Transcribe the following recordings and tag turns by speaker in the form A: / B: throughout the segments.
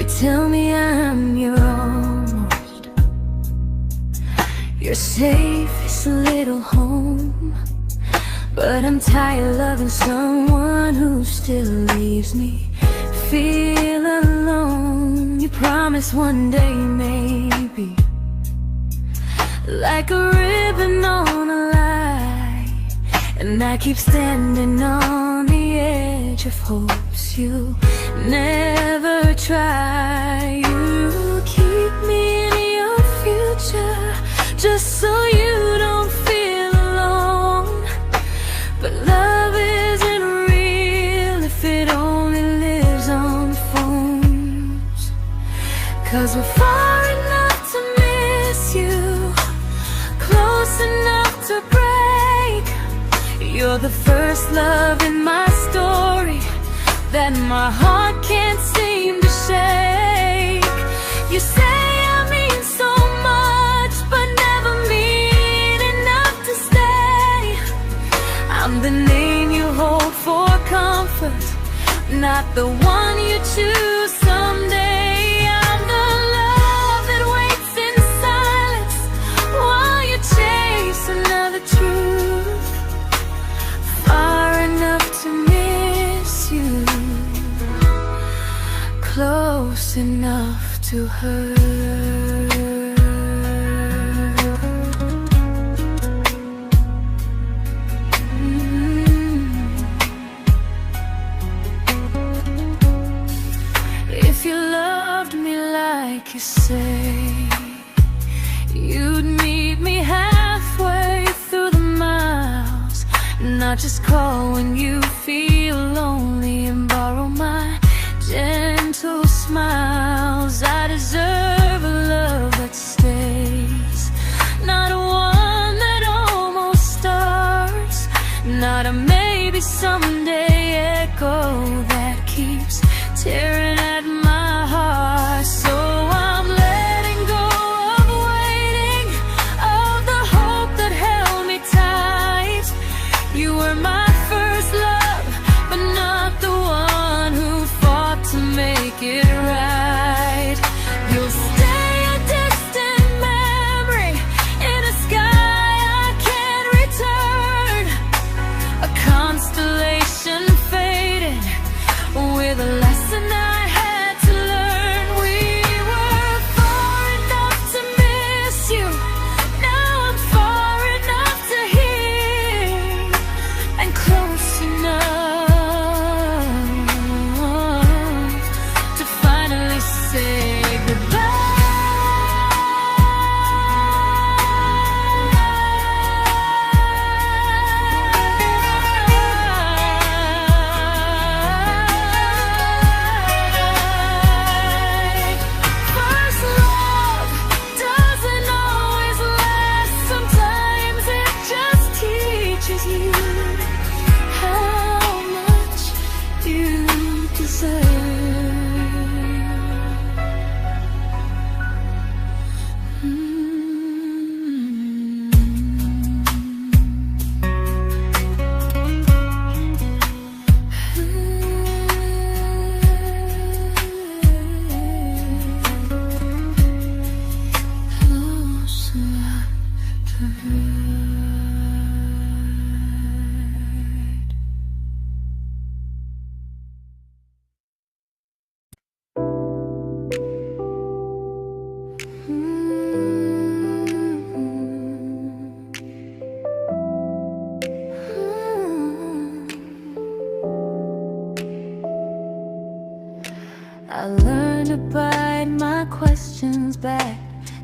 A: tell me I'm your almost, your safest little home. But I'm tired loving someone who still leaves me feel alone. You promise one day maybe, like a ribbon on a line, and I keep standing on the edge of hopes you never try. You keep me in your future just so you don't feel alone. But love isn't real if it only lives on phones. 'Cause we're far enough to miss you, close enough to break. You're the first love in my story that my heart can't seem to shake. You say I mean so much, but never mean enough to stay. I'm the name you hold for comfort, not the one you choose someday. I'm the love that waits in silence while you chase another truth. Far enough to miss you, close enough to hurt. If you loved me like you say, you'd meet me halfway through the miles, not just call when you feel lonely and borrow my gentle smiles. I deserve a love that stays, not a one that almost starts, not a maybe someday echo that keeps tearing at my heart. So I'm letting go of waiting, of the hope that held me tight. You were my first love, but not the one who fought to make it right. You'll stay a distant memory in a sky I can't return, a constellation faded with a lesson I had to learn. We were far enough to miss you, now I'm far enough to hear, and close enough to finally say goodbye. First love doesn't always last, sometimes it just teaches you how much you deserve. Close enough to hurt. I learned to bite my questions back,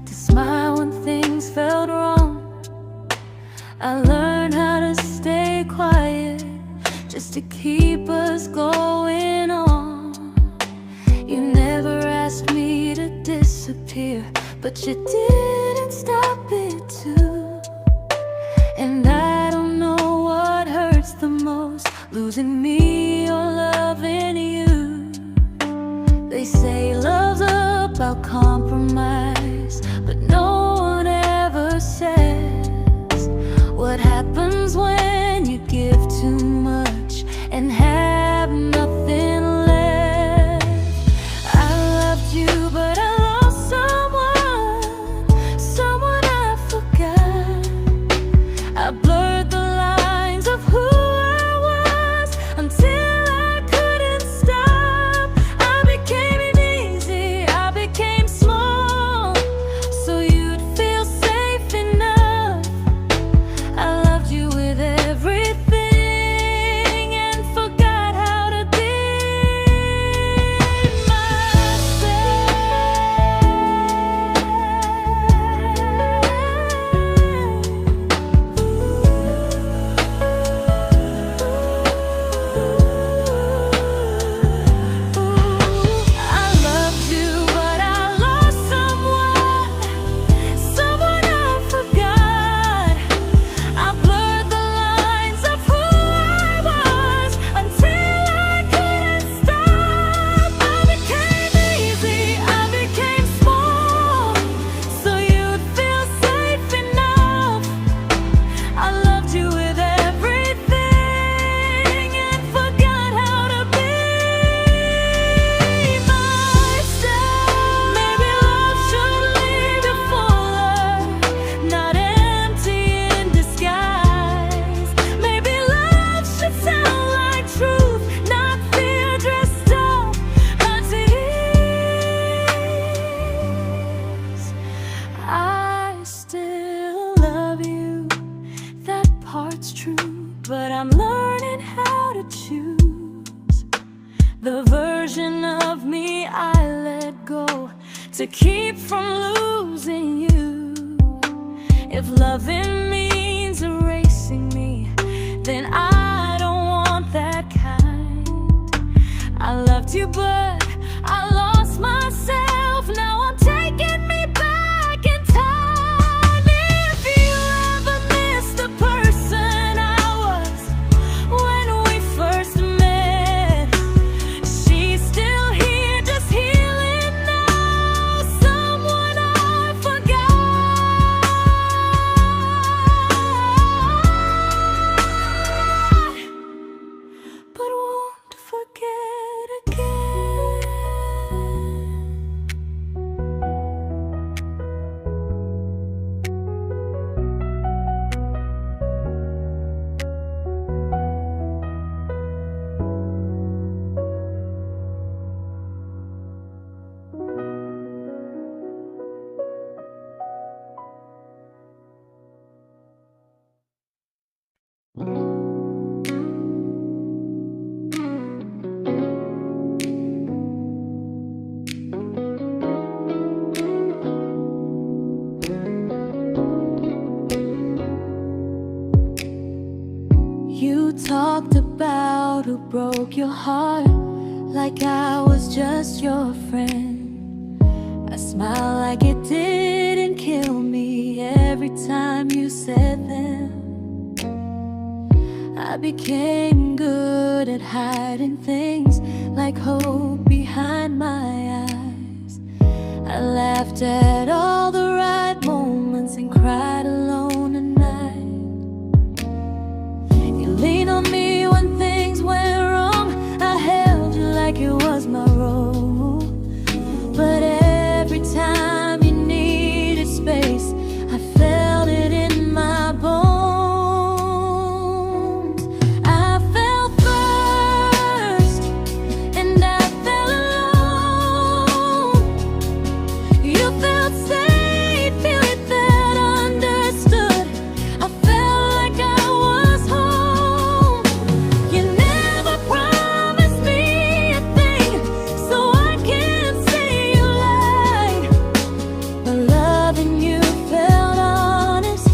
A: to smile when things felt wrong. I learned how to stay quiet just to keep us going on. You never asked me to disappear, but you didn't stop it too. And I don't know what hurts the most, losing me or loving you. They say love's about compromise, but no one ever says what happens when you give too much and have nothing left. I loved you to keep from losing you. If loving means erasing me, then I don't want that kind. I loved you, but I lost myself. Now I'm taking me back in time. If you ever miss the person I was when we first met, she's still here, just healing now. Someone I forgot, but won't forget again. You talked about who broke your heart, like I was just your friend. I smiled like it didn't kill me every time you said them. I became good at hiding things like hope behind my eyes. I laughed at all the right moments and cried alone at night. You leaned on me when things went wrong. I held you like it was my role. But every time you needed space, I felt it in my bones. I fell first, and I fell alone. You felt safe, feeling that understood. I felt like I was home. You never promised me a thing, so I can't say you lied. But loving you felt honest,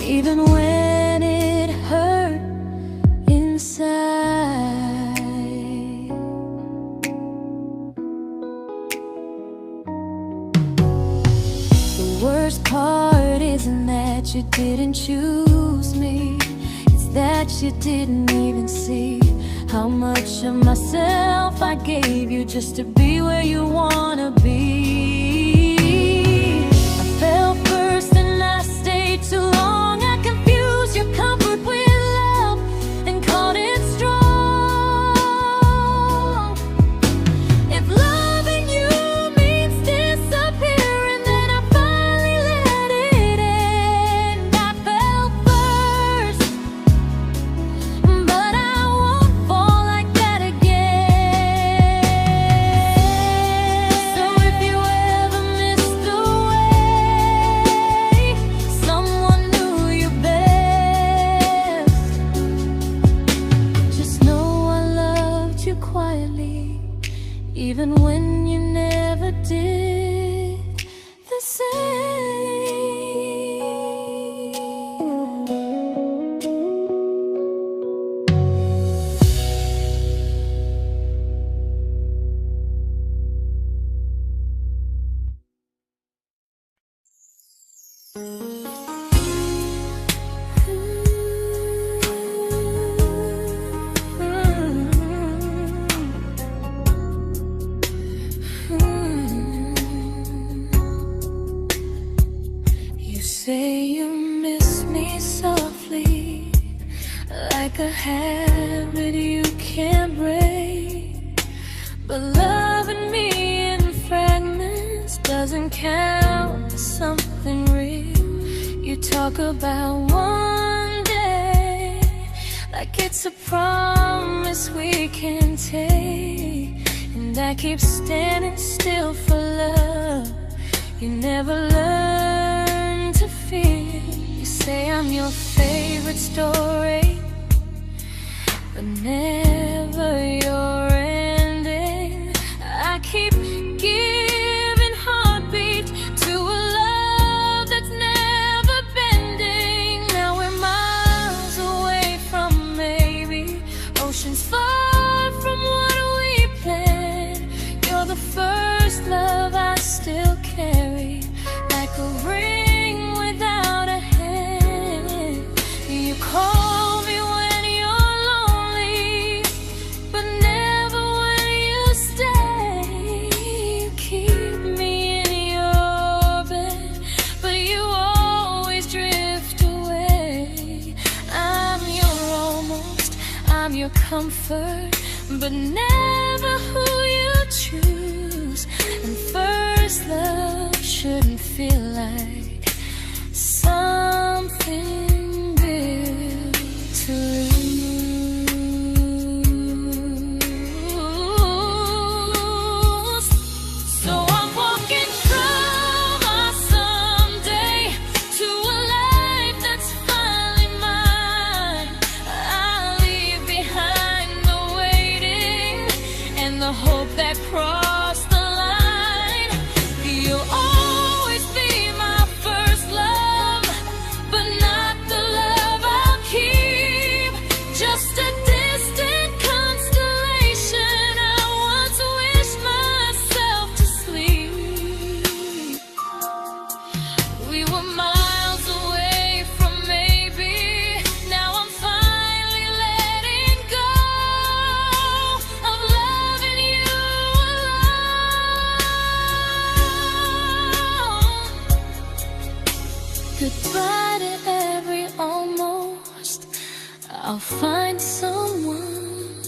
A: even when it hurt inside. The worst part isn't that you didn't choose me, it's that you didn't even see how much of myself I gave you just to be where you wanna be. I fell first and I stayed too long. I confused your comfort with love and called it strong. If loving you means disappearing, then I finally let it end. I fell first, but I won't fall like that again. So if you ever missed the way someone knew you best, just know I loved you quietly, even when you never did the same. You say you miss me softly, like a habit you can't break. But loving me in fragments doesn't count as something real. You talk about one day like it's a promise we can take, and I keep standing still for love. You never learn to feel. You say I'm your favorite story, but never your ending. I keep giving heart comfort, but never who you choose. And first love shouldn't feel like something built to lose. So I'm walking from our someday to a life that's finally mine. I'll leave behind the waiting and the hope that crossed the line. You'll always be my first love, but not the love I'll keep. Just a distant constellation I once wished myself to sleep. We were miles away from maybe. Now I'm finally letting go of loving you alone. Goodbye to every almost. I'll find someone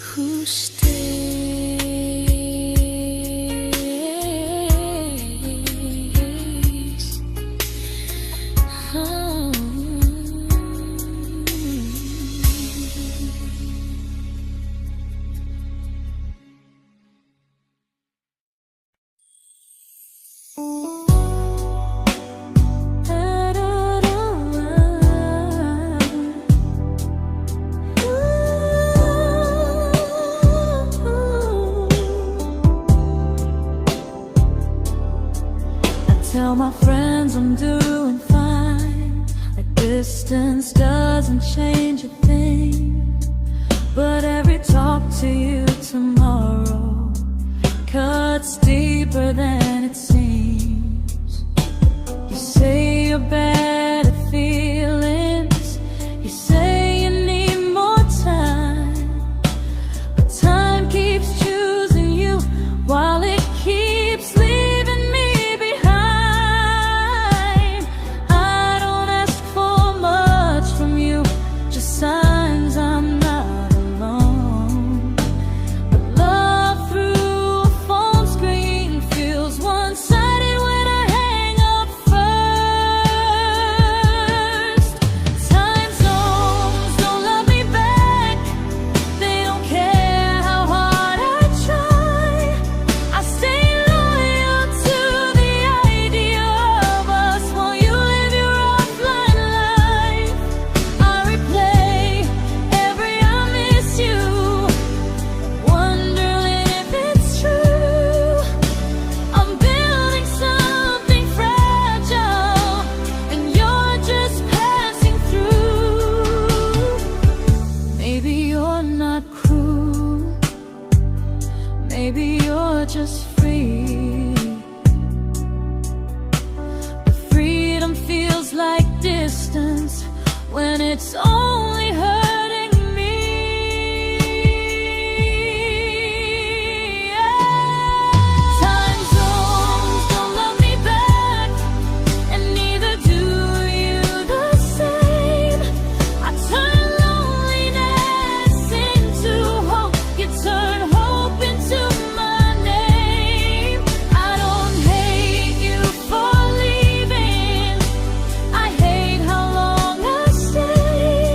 A: who stays. Oh. Tell my friends I'm doing fine, like distance doesn't change a thing. But every talk to you tomorrow cuts deeper than it seems. You say you're bad at feelings, you say you need more time, but time keeps choosing you while it keeps leaving me behind. I don't ask for much from you, just signs I'm not alone. But love through a phone screen feels one-sided when I hang up first. Time zones don't love me back, they don't care how hard I try. I stay loyal to the idea of us while you live your offline life. I replay every I miss you, wondering if it's true. I'm building something fragile, and you're just passing through. Maybe you're not cruel, maybe you're just free. But freedom feels like distance when it's only hurting me. Time zones don't love me back, and neither do you the same. I turn loneliness into hope, you turn hope into my name. I don't hate you for leaving, I hate how long I stayed.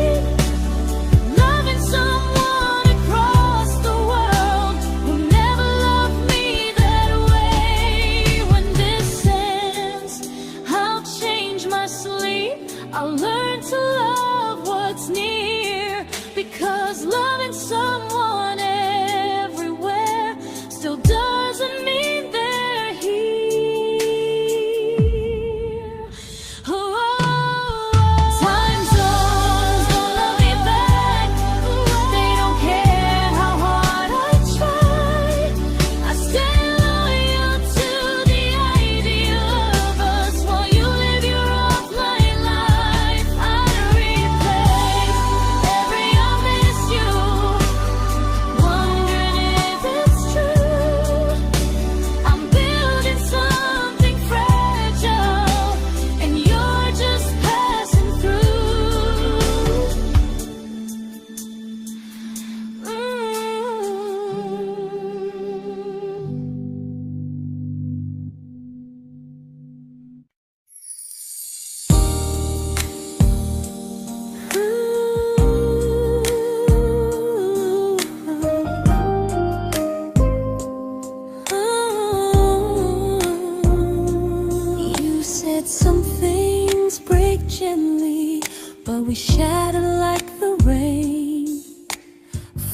A: we shattered like the rain,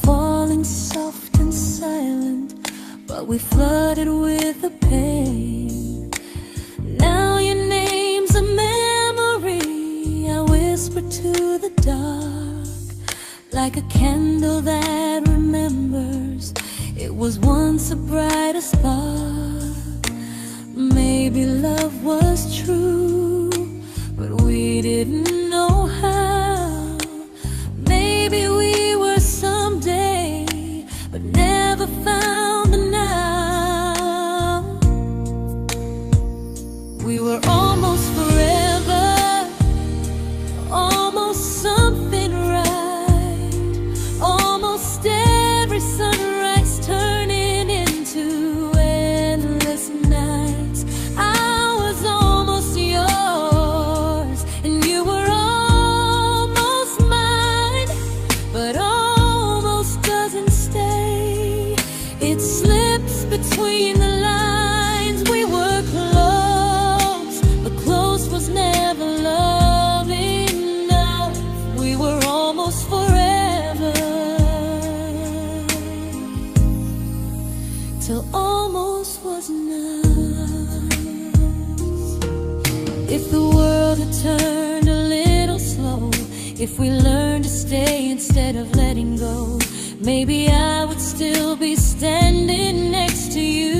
A: falling soft and silent, but we flooded with the pain. Now your name's a memory I whisper to the dark, like a candle that remembers it was once a brighter spark. Maybe love was true, but we didn't know how. Maybe we were someday, but never found the now. We were almost forever, almost something right, almost every sunrise turning into endless nights. I was almost yours, and you were almost mine, but almost doesn't stay. It slips between the lines. We were close, but close was never love enough. We were almost forever, till almost was enough. If the world had turned a little slow, if we learned to stay instead of letting go, maybe I would still be standing next to you.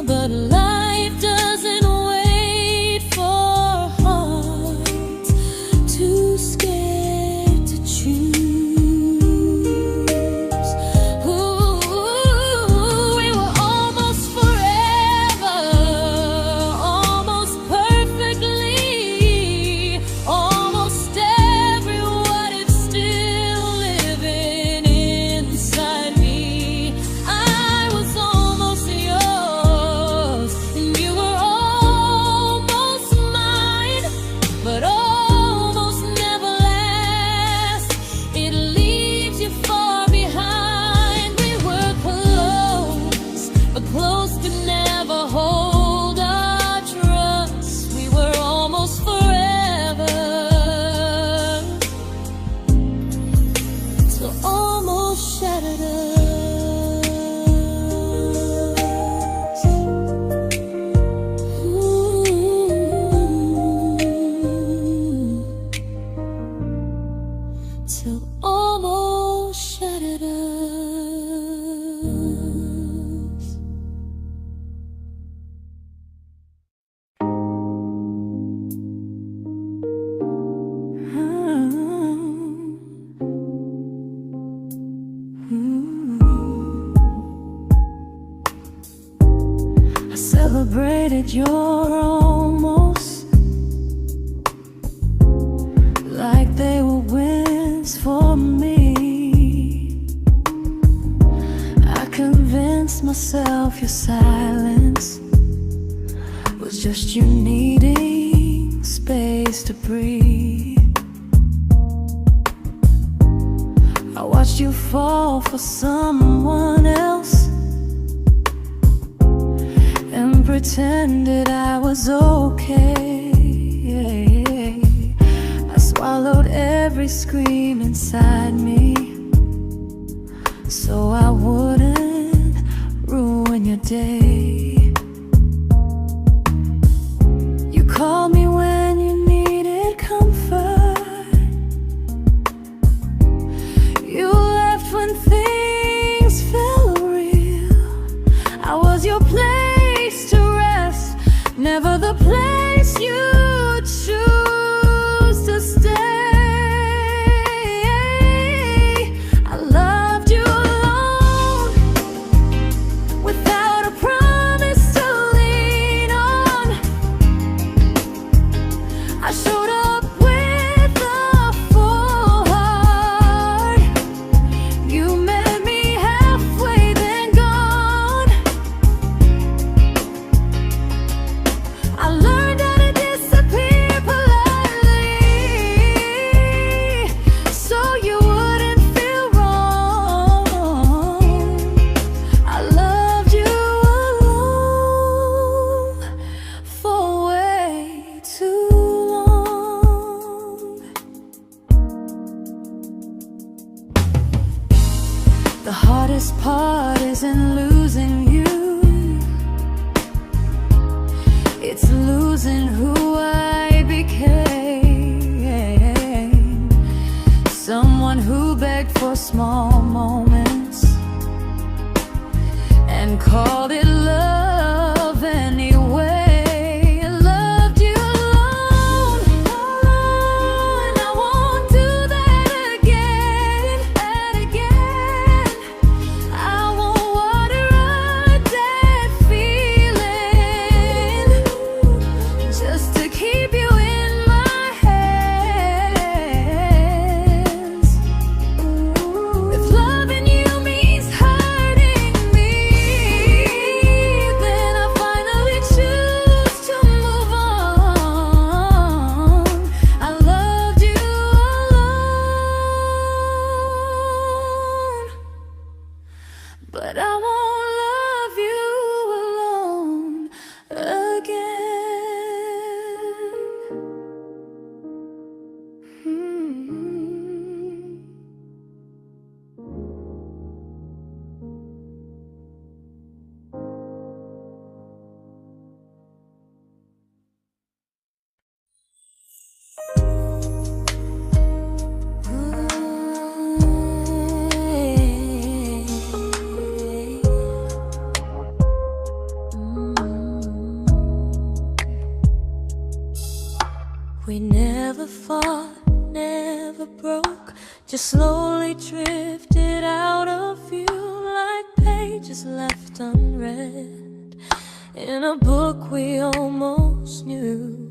A: But life doesn't wait for hearts too scared to choose. Ooh, we were almost forever, almost perfectly, almost every what if still living inside me. I was almost yours, and you were almost mine, but almost never lasts. It leaves you far behind. We were close, but close could never hold our trust. We were almost forever, till almost shattered us. Ooh. Till almost shattered us. I celebrated your almost like they were wins for me. I convinced myself your silence was just you needing space to breathe. I watched you fall for someone else and pretended I was okay. I swallowed every scream inside me, so I wouldn't ruin your day. You called me when you needed comfort. You left when things felt real. I was your place to rest, never the place you choose to stay. I loved you alone, without a promise to lean on. I showed up with a full heart. You met me halfway, then gone. I learned heart isn't losing you, it's losing who I became. Someone who begged for small moments and called it love anyway. Loved you alone, alone. I won't do that again and again. I won't water a dead feeling just to keep you in my hands. If loving you means hurting me, then I finally choose to move on. I loved you alone, but I won't love you alone again. We never fought, never broke, just slowly drifted out of view like pages left unread in a book we almost knew.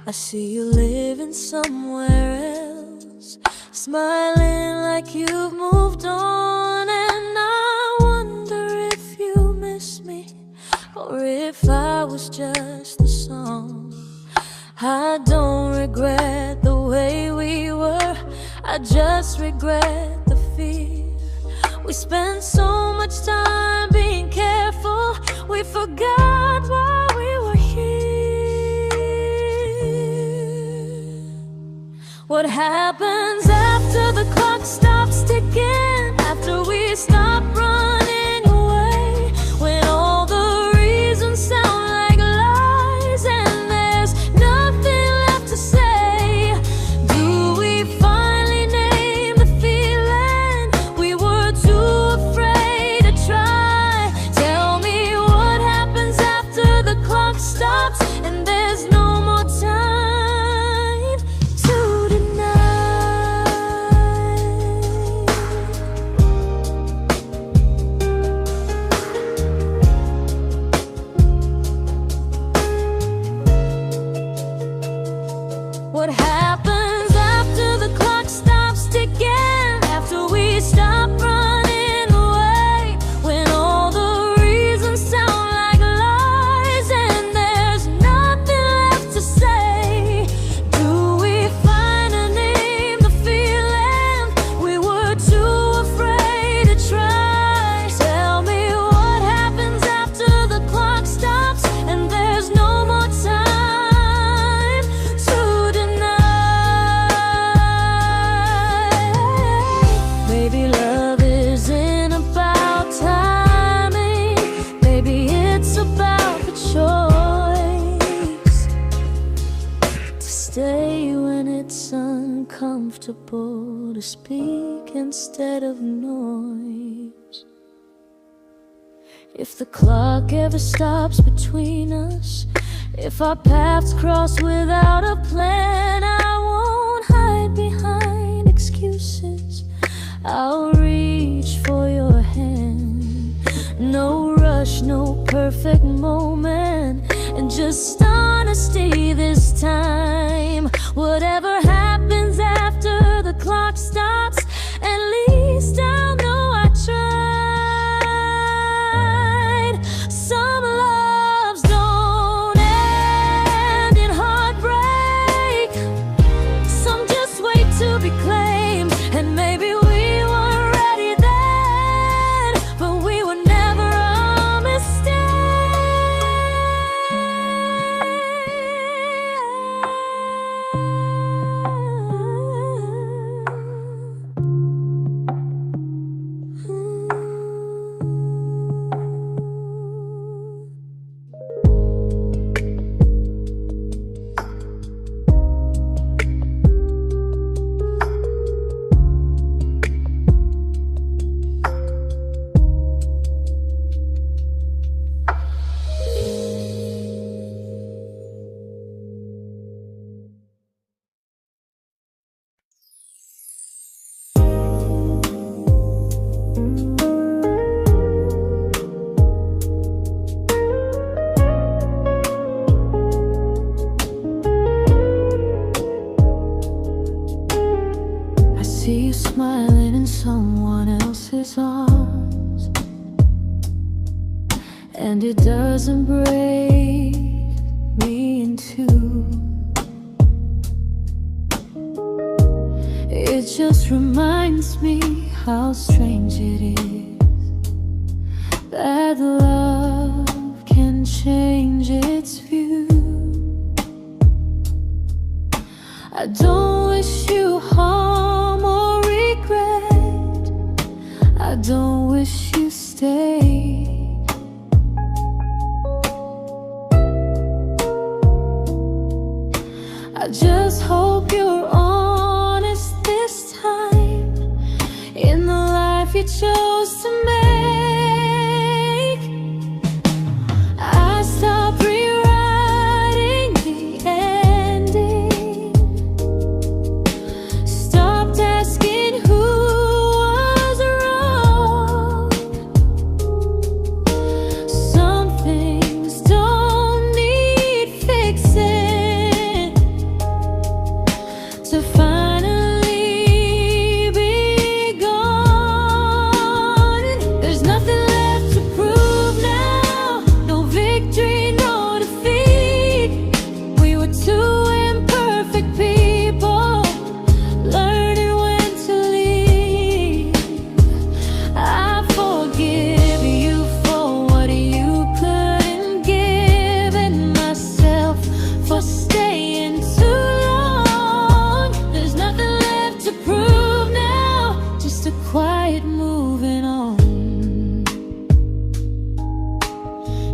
A: I see you living somewhere else, smiling like you've moved on, and I wonder if you miss me or if I was just a song. I don't regret the way we were, I just regret the fear. We spent so much time being careful, we forgot why we were here. What happens after the clock stops ticking, after we stop running away, when all the reasons sound like lies and there's nothing left to say? Do we finally name the feeling we were too afraid to try? Tell me what happens after the clock stops and there's no more time to deny. What happens after the clock stops ticking, after we stop running away, when all the reasons sound like lies and there's nothing left to say? Do we finally name the feeling we were too afraid to try? Tell me what happens after the clock stops and there's no more time to deny. Maybe love isn't about timing, maybe it's about the choice to stay when it's uncomfortable, to speak instead of noise. If the clock ever stops between us, if our paths cross without a plan, I won't hide behind excuses, I'll reach for your hand. No rush, no perfect moment, and just honesty this time. Whatever happens after the clock stops, at least I'll know I tried. Some loves don't end in heartbreak, some just wait to be claimed, and maybe we weren't ready then, but we were never a mistake. and it doesn't break me in two. It just reminds me how strange it is that love can change its view. I don't wish you harm or regret. I don't wish you stay. I just hope you're honest this time in the life you chose to make. I stopped rewriting the ending, stopped asking who was wrong. Some things don't need fixing to finally be gone. There's nothing left to prove now, no victory, no defeat. We were two imperfect people, learning when to leave. I forgive you for what you couldn't give, and myself for staying too long. There's nothing left to prove now, just a quiet moving on.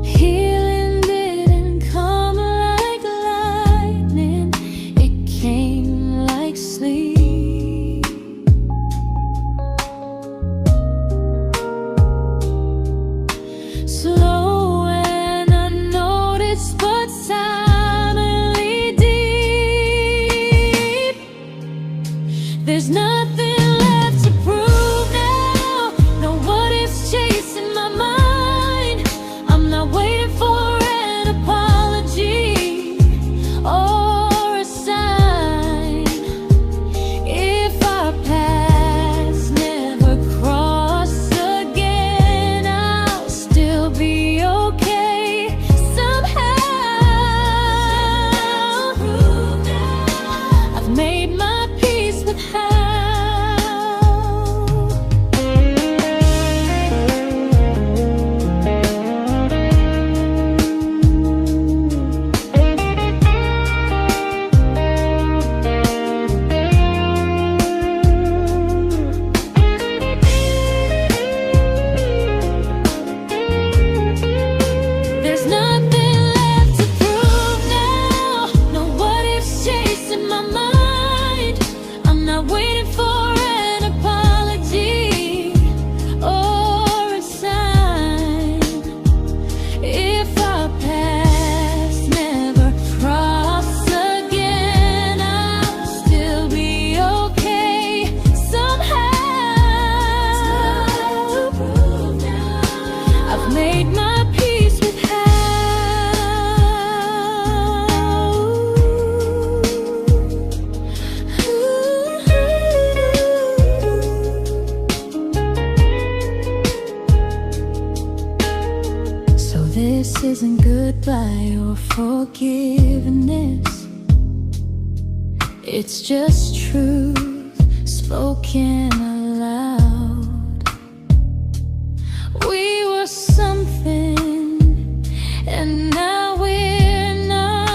A: Healing didn't come like lightning, it came like sleep. Slow and unnoticed, but silently deep. There's nothing left to prove now, no what ifs chasing my mind. I'm not waiting for an apology or a sign. If our paths never cross again, I'll still be okay somehow. I've made my peace with how. There's nothing left to prove now, no what ifs chasing my mind. I'm not waiting for an apology or a sign. If our paths never cross again, I'll still be okay somehow. I've made my peace with how. So this isn't goodbye or forgiveness, it's just truth spoken aloud. We were something, and now we're not.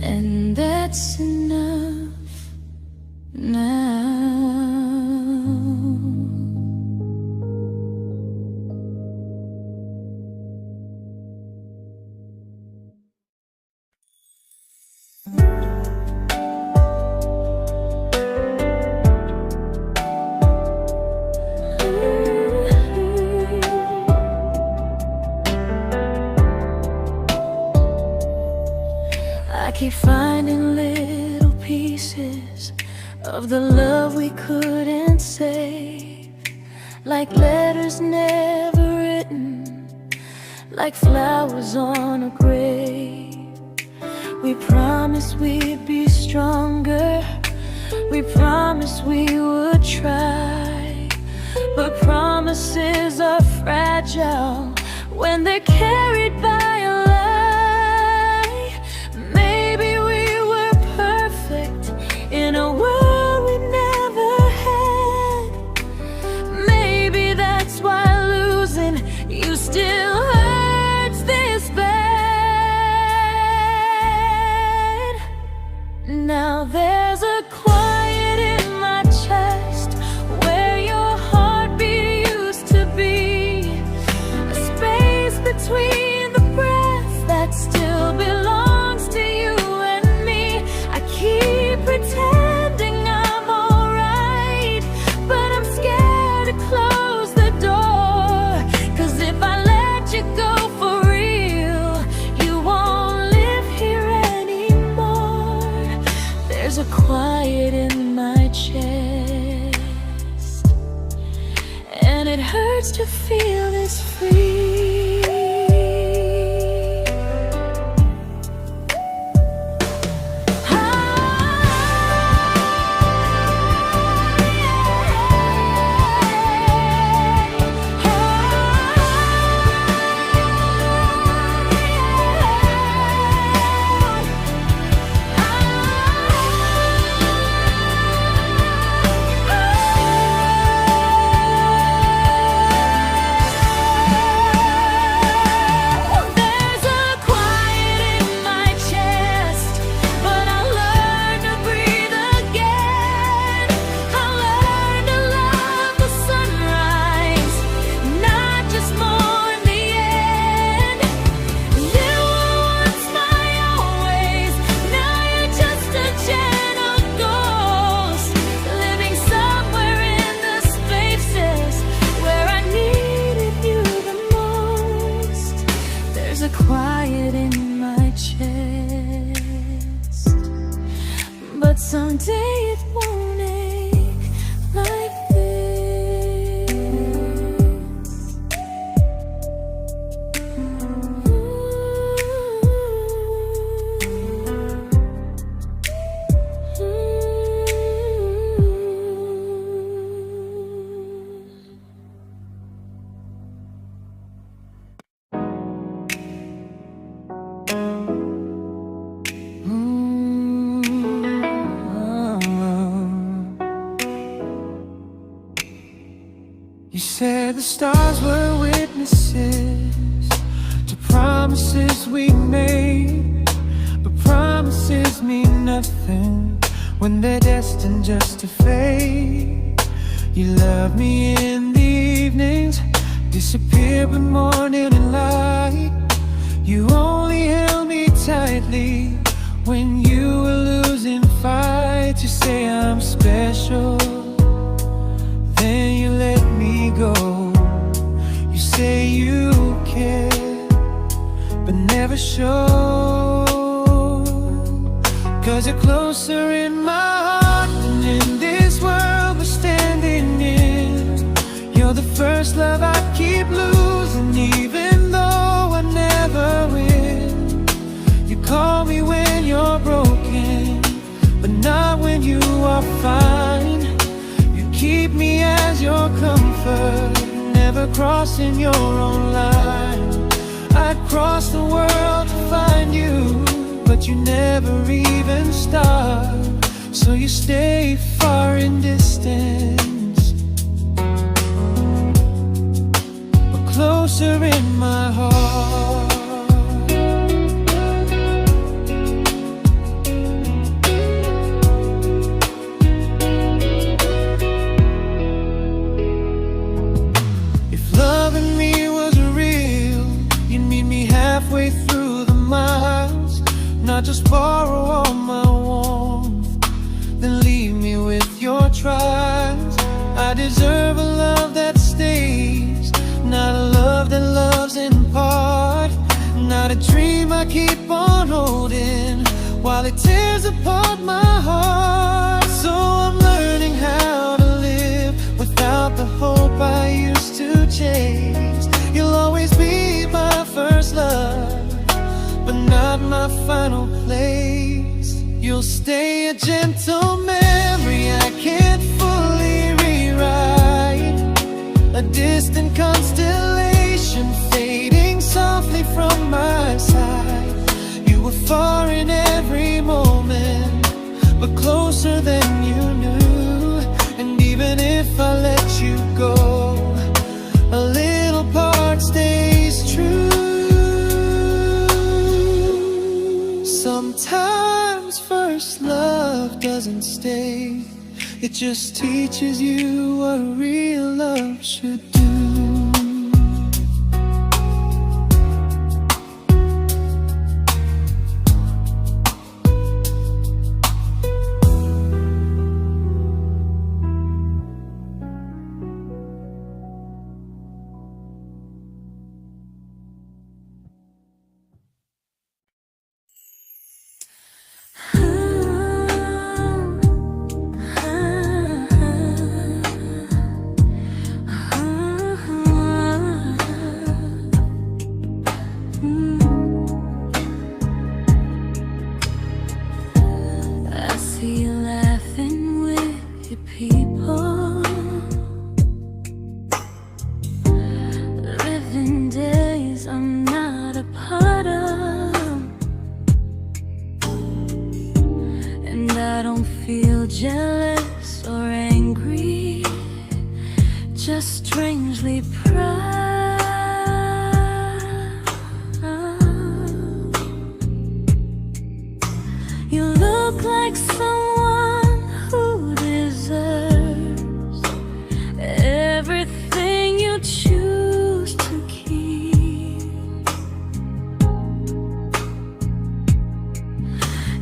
A: And that's enough now. I keep finding little pieces of the love we couldn't save, like letters never written, like flowers on a grave. We promised we'd be stronger, We promised we would try, but promises are fragile when they're carried by a lie. Maybe we were perfect in a world we never had. Maybe that's why losing you still hurts this bad. Now there's a quiet in my chest where your heartbeat used to be, a space between the breaths that still belongs to you and me. I keep pretending I'm alright, but I'm scared to close the door, 'cause if I let you go for real, you won't live here anymore. There's a quiet in my chest, and it hurts to feel this free. Quiet in my chest, but someday it won't ache like this.
B: You said the stars were witnesses to promises we made, but promises mean nothing when they're destined just to fade. You love me in the evenings, disappear when morning and light. You only held me tightly when you were losing fights. You say I'm special, then you let me go. You say you care, but never show, 'cause you're closer in my heart than in this world we're standing in. You're the first love I keep losing, even though I never win. You call me when you're broken, but not when you are fine. Keep me as your comfort, never crossing your own line. I'd cross the world to find you, but you never even start. So you stay far in distance, but closer in my heart. Halfway through the miles, not just borrow all my warmth, then leave me with your trials. I deserve a love that stays, not a love that loves in part. Not a dream I keep on holding while it tears apart my heart. So I'm learning how to live without the hope I used to chase. You'll always be my first love, but not my final place. You'll stay a gentle memory It just teaches you what real love should do.
A: I don't feel jealous or angry, just strangely proud. You look like someone who deserves everything you choose to keep.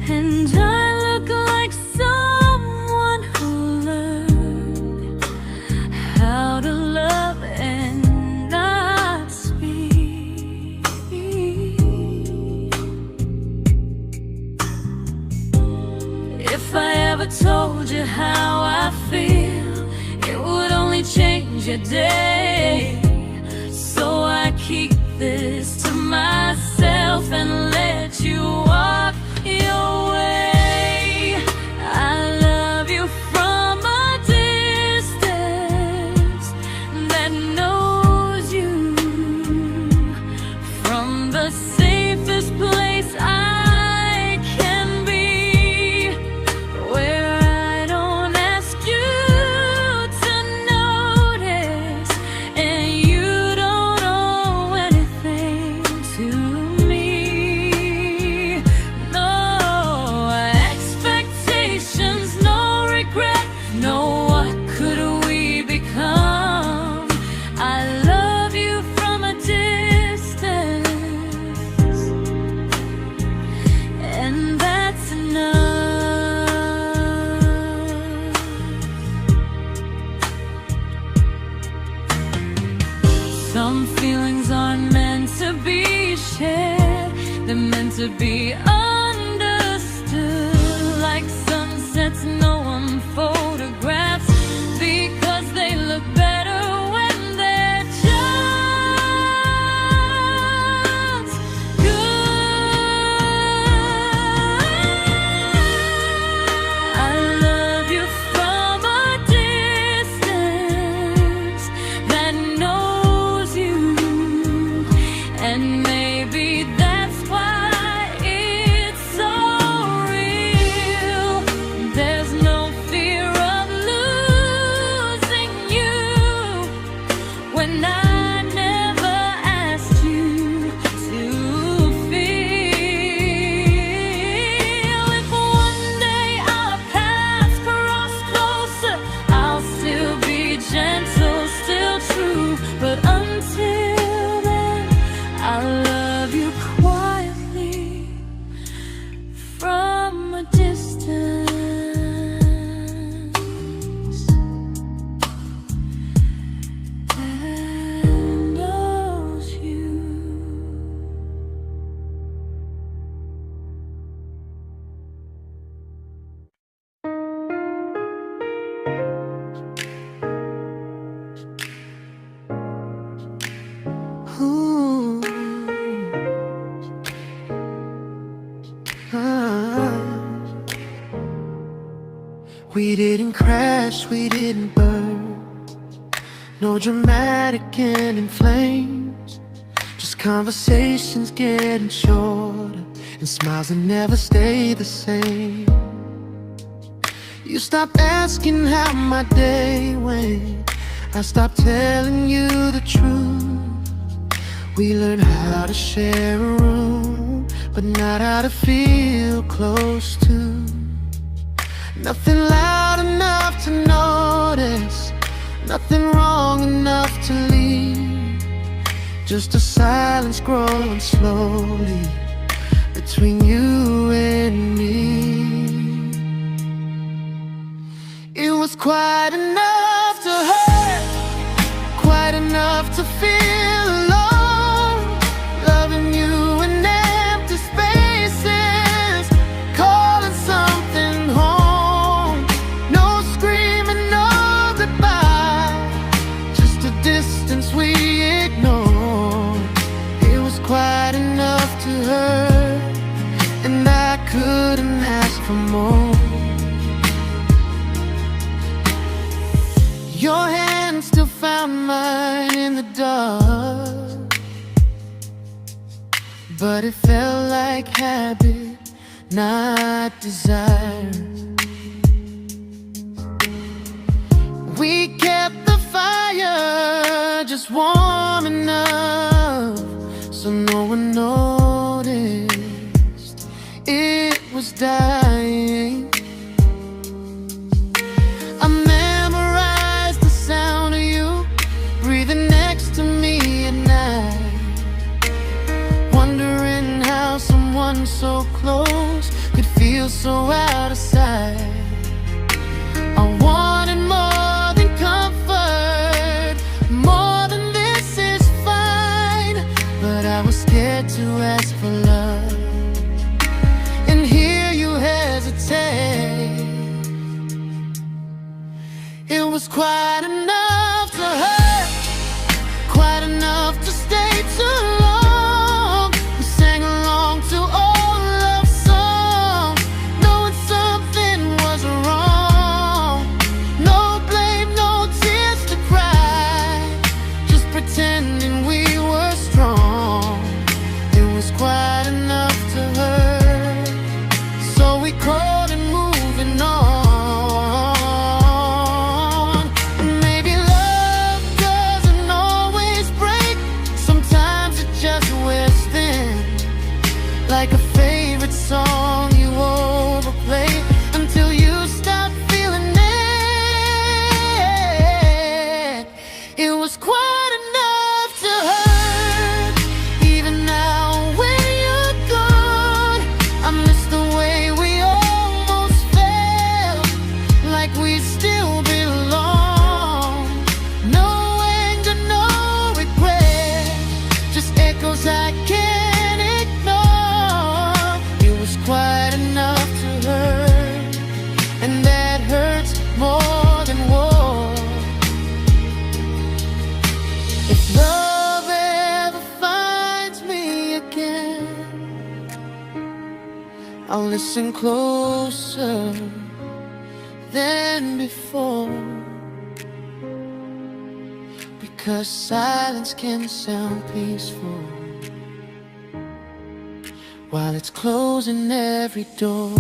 A: And I look like someone who learned how to love and not speak. If I ever told you how I feel, it would only change your day. So I keep this to myself and let you walk your way. I love you from a distance that knows you, from the safest place I can be, where I don't ask you to notice and you don't owe anything to me. No expectations, no regret, no what could we become. I love you from a distance, and that's enough. Some feelings aren't meant to be shared, they're meant to be understood, like sunsets no one photographs, because they look better when they're just good. I love you from a distance that knows you, and maybe that's why it's so real. There's no fear of losing you when I never asked you to feel. If one day our paths cross closer, I'll still be gentle, still true. But until then, I love you quietly from a distance that knows you.
B: Ooh. Ah. We didn't crash, we didn't burn, no dramatic end in flames, just conversations getting shorter and smiles that never stay the same. You stopped asking how my day went, I stopped telling you the truth. We learned how to share a room, but not how to feel close to. Nothing loud enough to Nothing wrong enough to leave, just a silence growing slowly between you and me. It was quite enough to hurt, quite enough to feel alone, loving you in empty spaces, calling something home. No screaming, no goodbye, just a distance we ignored. It was quite enough to hurt, and I couldn't ask for more. Your hand still found mine in the dark, but it felt like habit, not desire. We kept the fire just warm enough so no one noticed it was dying. I memorized the sound of you breathing next to me at night, wondering how someone so close could feel so out of sight. I wanted more than comfort, more than this is fine, but I was scared to ask for love, and here you hesitate. It was quite enough to hurt, quite enough to stay too long. We sang along to old love songs, knowing something was wrong. No blame, no tears to cry, just pretending we were strong. It was quite enough to hurt, so we called and moving on. Like a favorite song you overplay until you stop feeling it. It was quite enough to hurt, even now when you're gone. I miss the way we almost felt, like we still belong. No anger, no regret, just echoes I can't. Quite enough to hurt, and that hurts more than war. If love ever finds me again, I'll listen closer than before, because silence can sound peaceful while it's closing every door.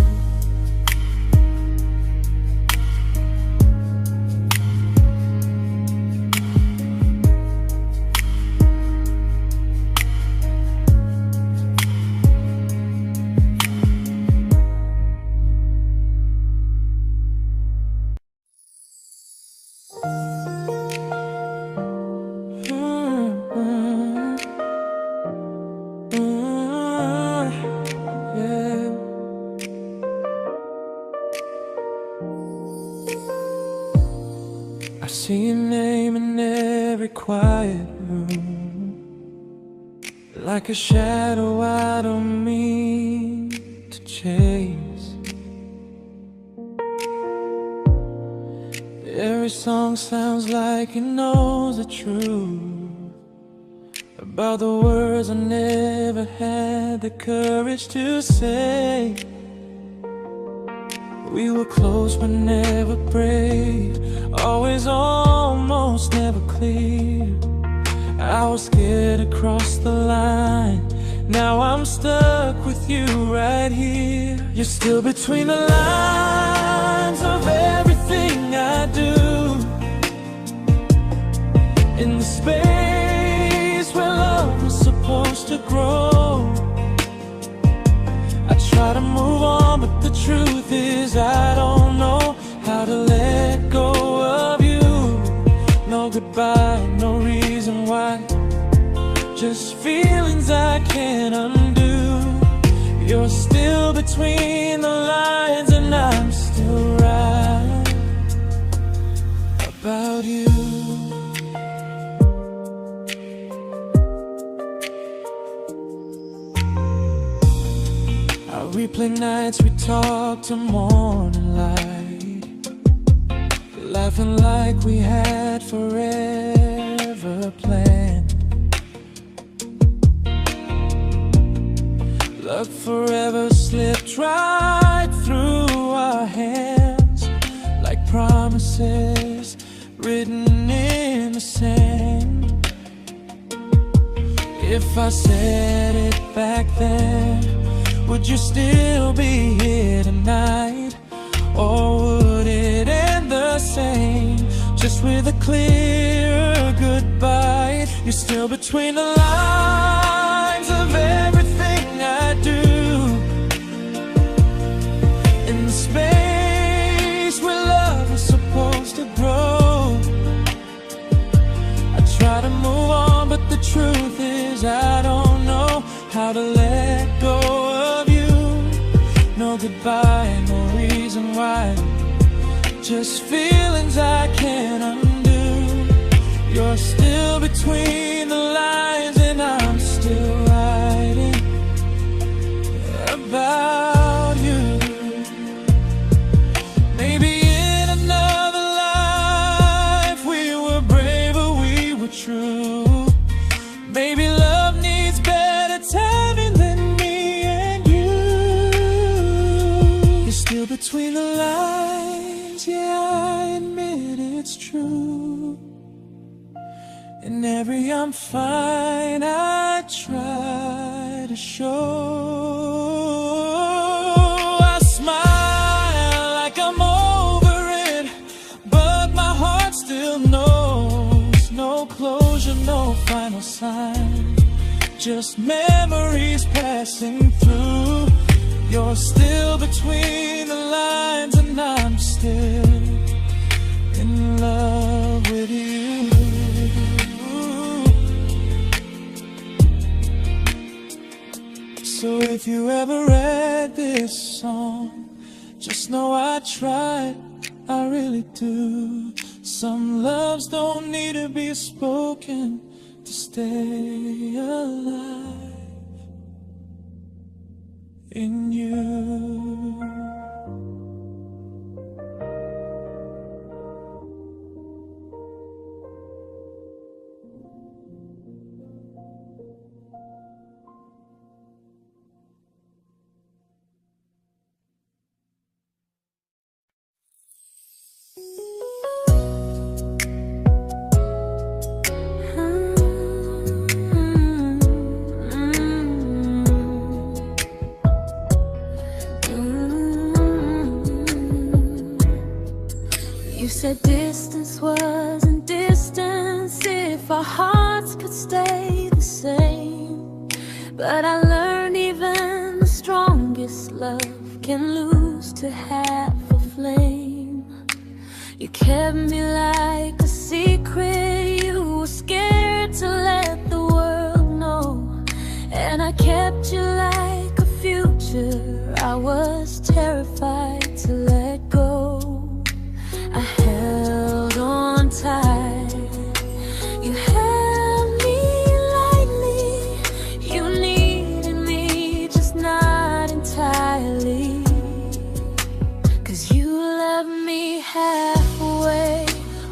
B: I see your name in every quiet room, like a shadow I don't mean to chase. Every song sounds like it knows the truth about the words I never had the courage to say. We were close but never brave, always almost never clear. I was scared to cross the line, now I'm stuck with you right here. You're still between the lines of everything I do, in the space where love was supposed to grow. I try to move on, but the truth is I don't know how to let go of you. just feelings I can't undo. You're still between the lines and I'm still right about you. I replay nights we talk to morning light, laughing like we had forever planned. Luck forever slipped right through our hands, like promises written in the sand. If I said it back then, would you still be here tonight? Or would it end the same, just with a clear goodbye? You're still between the lines of everything I do, in the space where love is supposed to grow. I try to move on, but the truth is I don't know how to let go of you. No goodbye, no reason why, just feelings I can't undo. You're still between the lines and I'm still writing about you. Maybe in another life we were braver, we were true. Maybe love needs better timing than me and you. You're still between the lines, yeah, I admit it's true. In every I'm fine I try to show. I smile like I'm over it, but my heart still knows. No closure, no final sign, just memories passing through. You're still between the lines and I'm still in love with you. So if you ever read this song, just know I tried, I really do. Some loves don't need to be spoken to stay alive in you.
A: You said distance wasn't distance if our hearts could stay the same. But I learned even the strongest love can lose to half a flame. You kept me like a secret, you were scared to let the world know. And I kept you like a future, I was terrified to let go. I held on tight, you held me lightly. You needed me, just not entirely. 'Cause you loved me halfway,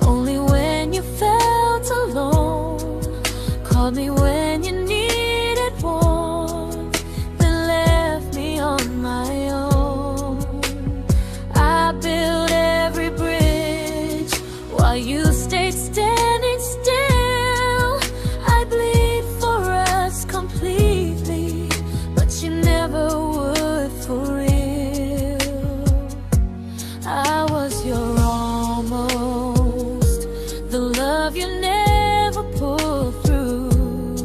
A: only when you felt alone. Called me when you needed warmth, then left me on my own. I built every bridge while you stayed standing still. I bleed for us completely, but you never would for real. I was your almost, the love you never pulled through.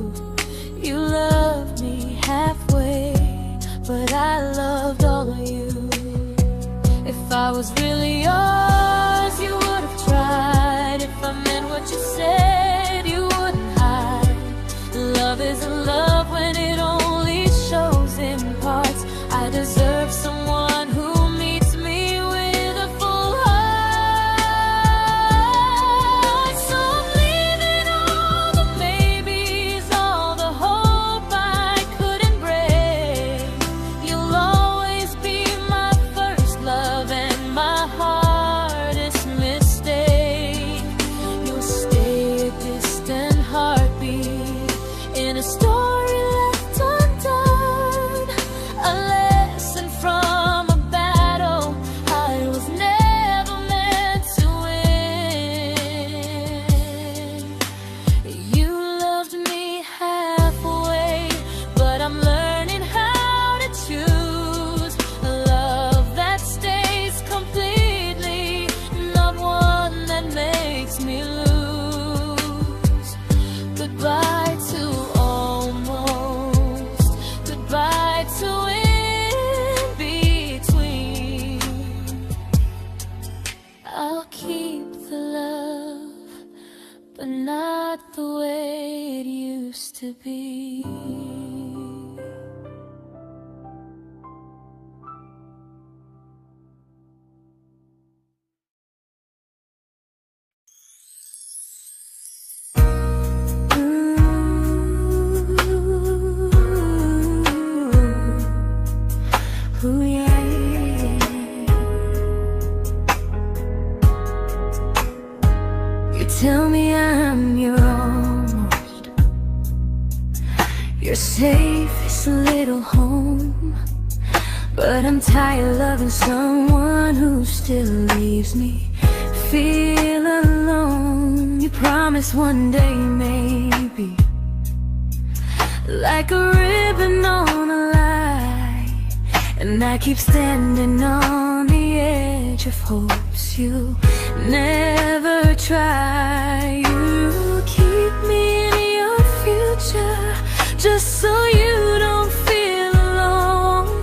A: makes me lose. Goodbye to almost, goodbye to in between. I'll keep the love, but not the way it used to be. Ooh, yeah, yeah. You tell me I'm your almost, your safest little home, but I'm tired loving someone who still leaves me feel alone. You promise one day maybe, like a ribbon on a line, and I keep standing on the edge of hopes you'll never try. You keep me in your future just so you don't feel alone.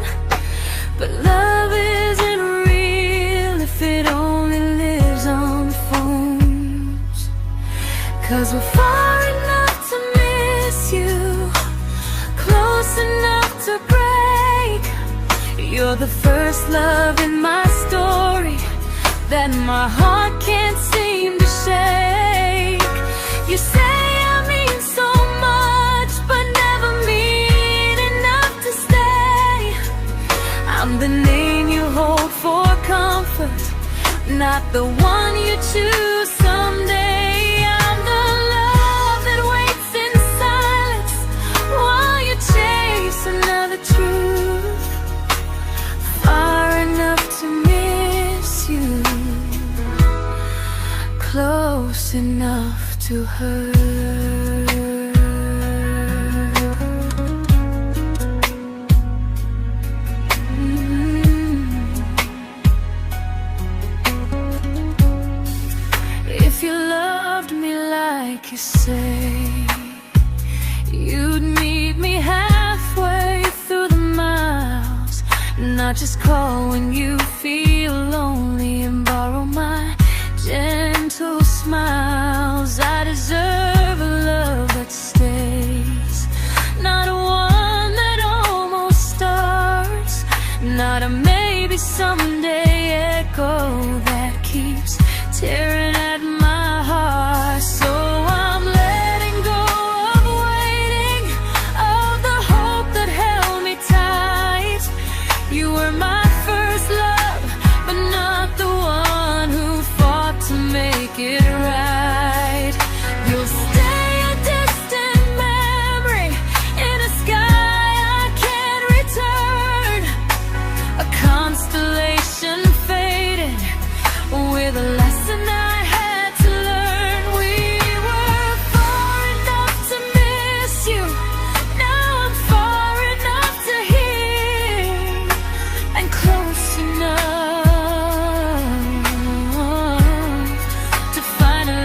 A: But love isn't real if it only lives on phones. 'Cause we're far enough to miss you, close enough to break. You're the first love in my story that my heart can't seem to shake. You say I mean so much, but never mean enough to stay. I'm the name you hold for comfort, not the one you choose someday. I'm the love that waits in silence while you chase another truth. Far enough to miss you, close enough to hurt. If you loved me like you say, you'd meet me halfway through the miles, not just call when you feel lonely and borrow my gentle smiles. I deserve a love that stays, not a one that almost starts, not a maybe someday echo that keeps tearing at my heart. So I'm letting go of waiting, of the hope that held me tight. You were my first love, but not the one who fought to make it right. You'll stay a distant memory in a sky I can't return, a constellation faded with a lesson I had to learn. We were far enough to miss you, now I'm far enough to hear, and close enough to finally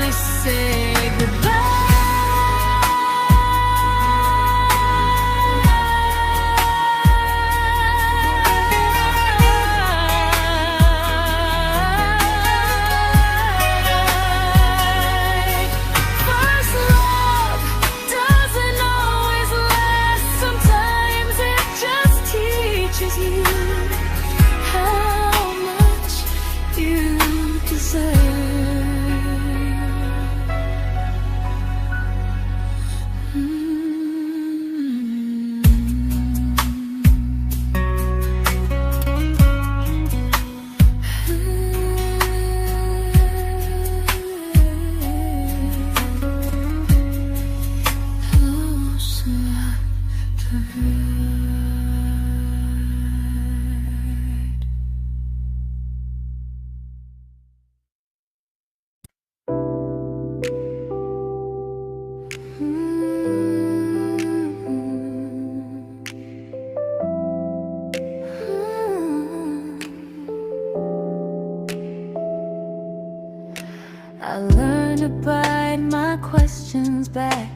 A: I learned to bite my questions back,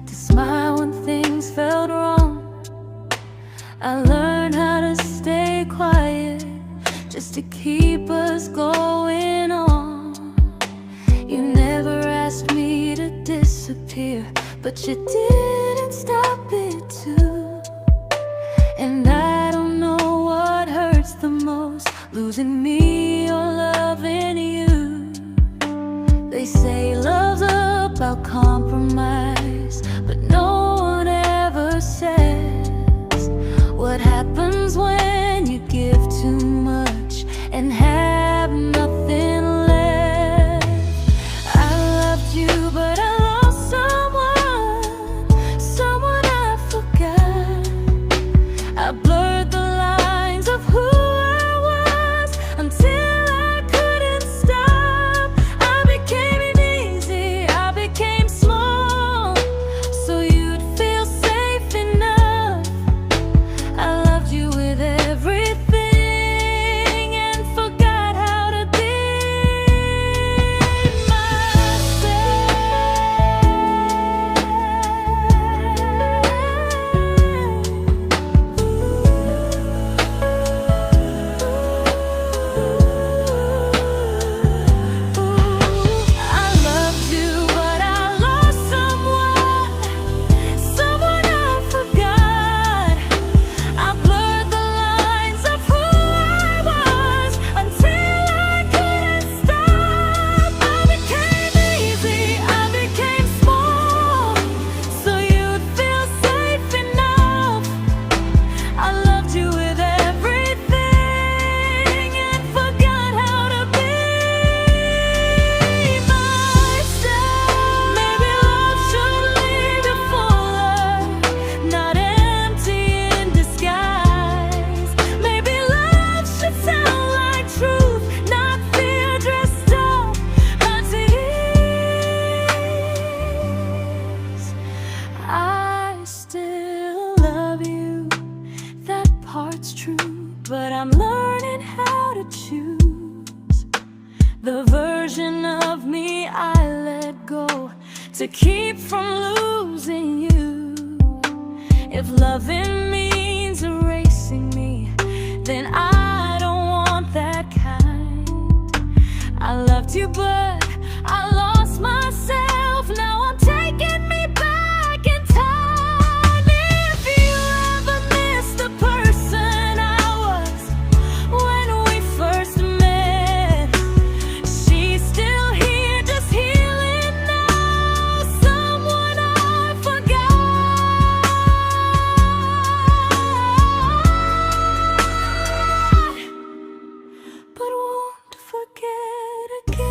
A: to smile when things felt wrong. I learned how to stay quiet, just to keep us going on. You never asked me to disappear, but you didn't stop it too. And I don't know what hurts the most, losing me or loving you. They say love's about compromise, but no one ever says what happens when you give too much and have nothing left. I loved you, but I lost someone I forgot. I blurred the lines of who I was until I couldn't stop. I became easy, I became small, so you'd feel safe enough. I loved you with everything and forgot how to be I loved you, but I lost someone I forgot. I blurred the lines of who I was until I couldn't stop. I became easy, I became small, so you'd feel safe enough. I loved you with everything and forgot how to be myself. Maybe love should leave you fuller, not empty in disguise. Maybe love should sound like truth, not fear dressed up as ease. I still love you, that part's true, but I'm learning how to choose the version of me I let go to keep from losing you. If loving means erasing me, then I don't want that kind. I loved you, but I lost myself. Now I'm taking me back in time. If you ever miss the person I was when we first met, she's still here, just healing now. Someone I forgot, but won't forget again.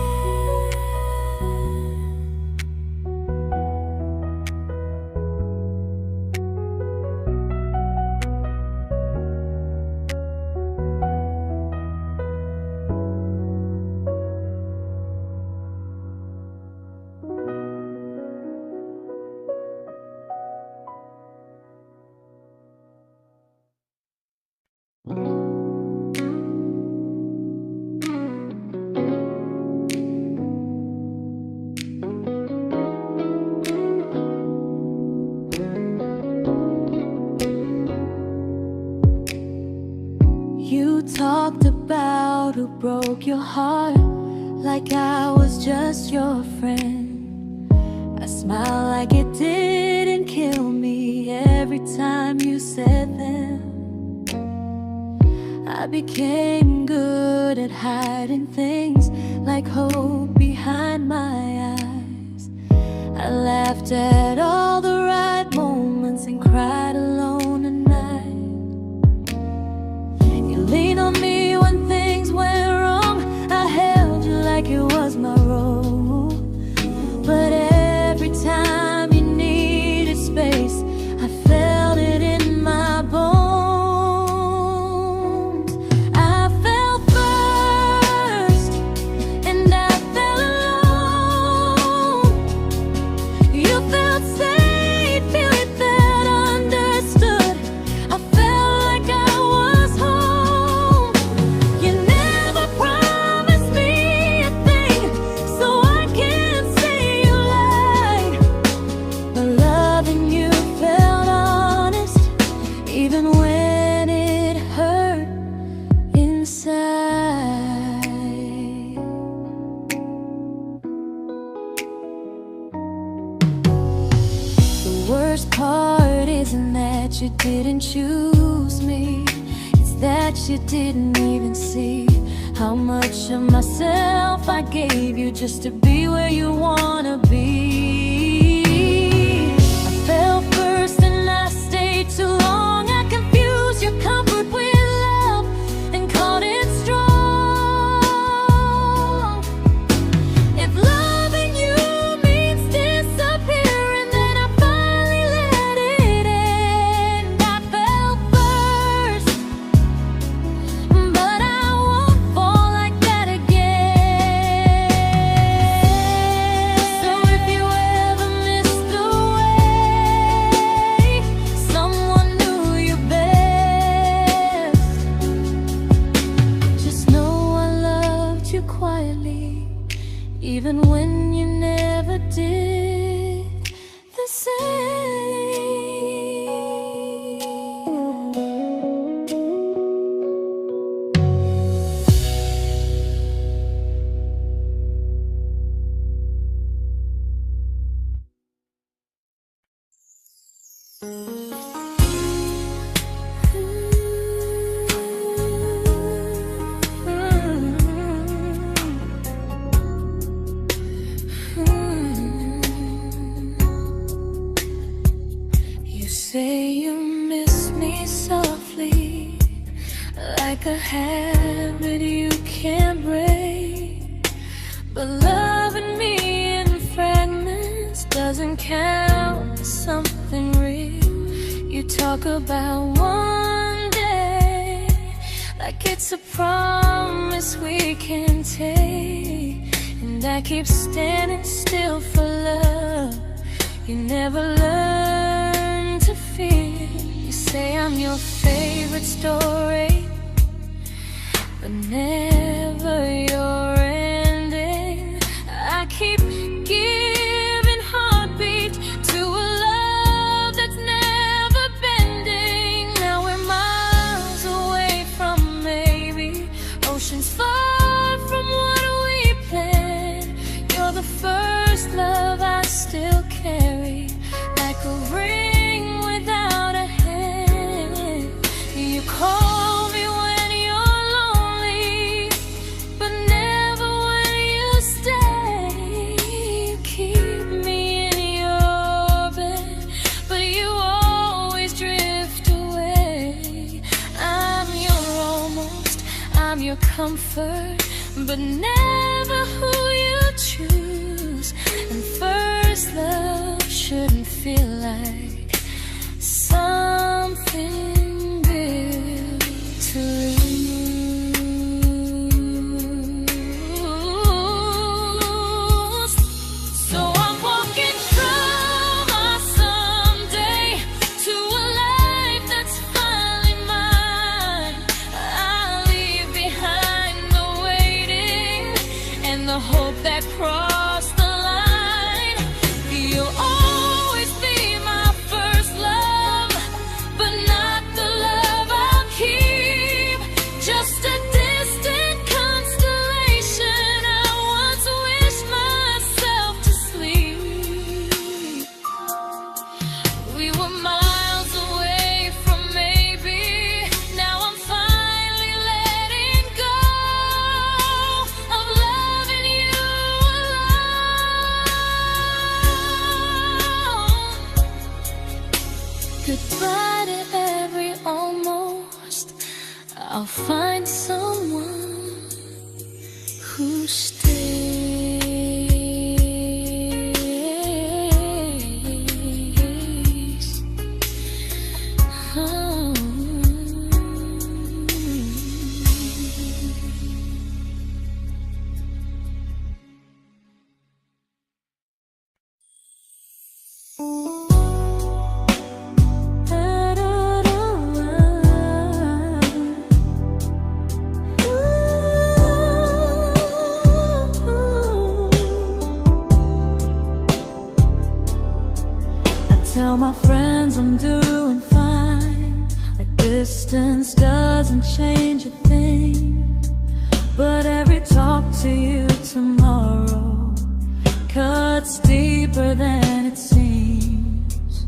A: You talked about who broke your heart, like I was just your friend. I smile like it didn't kill me every time you said them. I became good at hiding things like hope behind my eyes. I laughed at all the right moments and cried alone at night. You leaned on me when things went wrong. I held you like it was my role. But every time you needed space, I felt it in my bones. I fell first, and I fell alone. You felt worst part isn't that you didn't choose me, it's that you didn't even see how much of myself I gave you just to be where you wanna be. I fell first and I stayed too long. I confused your comfort with love and called it strong. If loving you means disappearing, then I finally let it end. I fell first, but I won't fall like that again. So if you ever missed the way someone knew you best, just know I loved you quietly, even when you never did the same. You say you miss me softly, like a habit you can't break. But loving me in fragments doesn't count as something real. You talk about one day like it's a promise we can take, and I keep standing still for love. You never learn to feel. You say I'm your favorite story, but never your ending. I keep giving heartbeat to a love that's never bending. Now we're miles away from maybe, oceans far from what we planned. You're the first love I still carry, like a ring without a hand. You call me when you're lonely, but never when you stay. You keep me in your bed, but you always drift away. I'm your almost, I'm your comfort, but never who you choose. And first love shouldn't feel like something built to lose. So I'm walking through my someday to a life that's finally mine. I'll leave behind the waiting and the hope that crossed the line. You'll always be my first love, but not the love I'll keep. Just a distant constellation I once wished myself to sleep. We were miles away from maybe, now I'm finally letting go of loving you alone. Goodbye to every almost. I'll find someone who stays. Oh. Tell my friends I'm doing fine, like distance doesn't change a thing. But every talk to you tomorrow cuts deeper than it seems.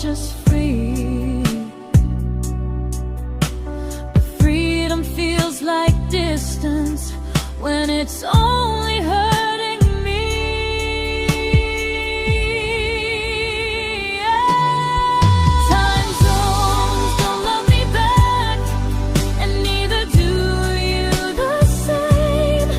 A: just free. But freedom feels like distance when it's only hurting me. Time zones don't love me back, and neither do you the same.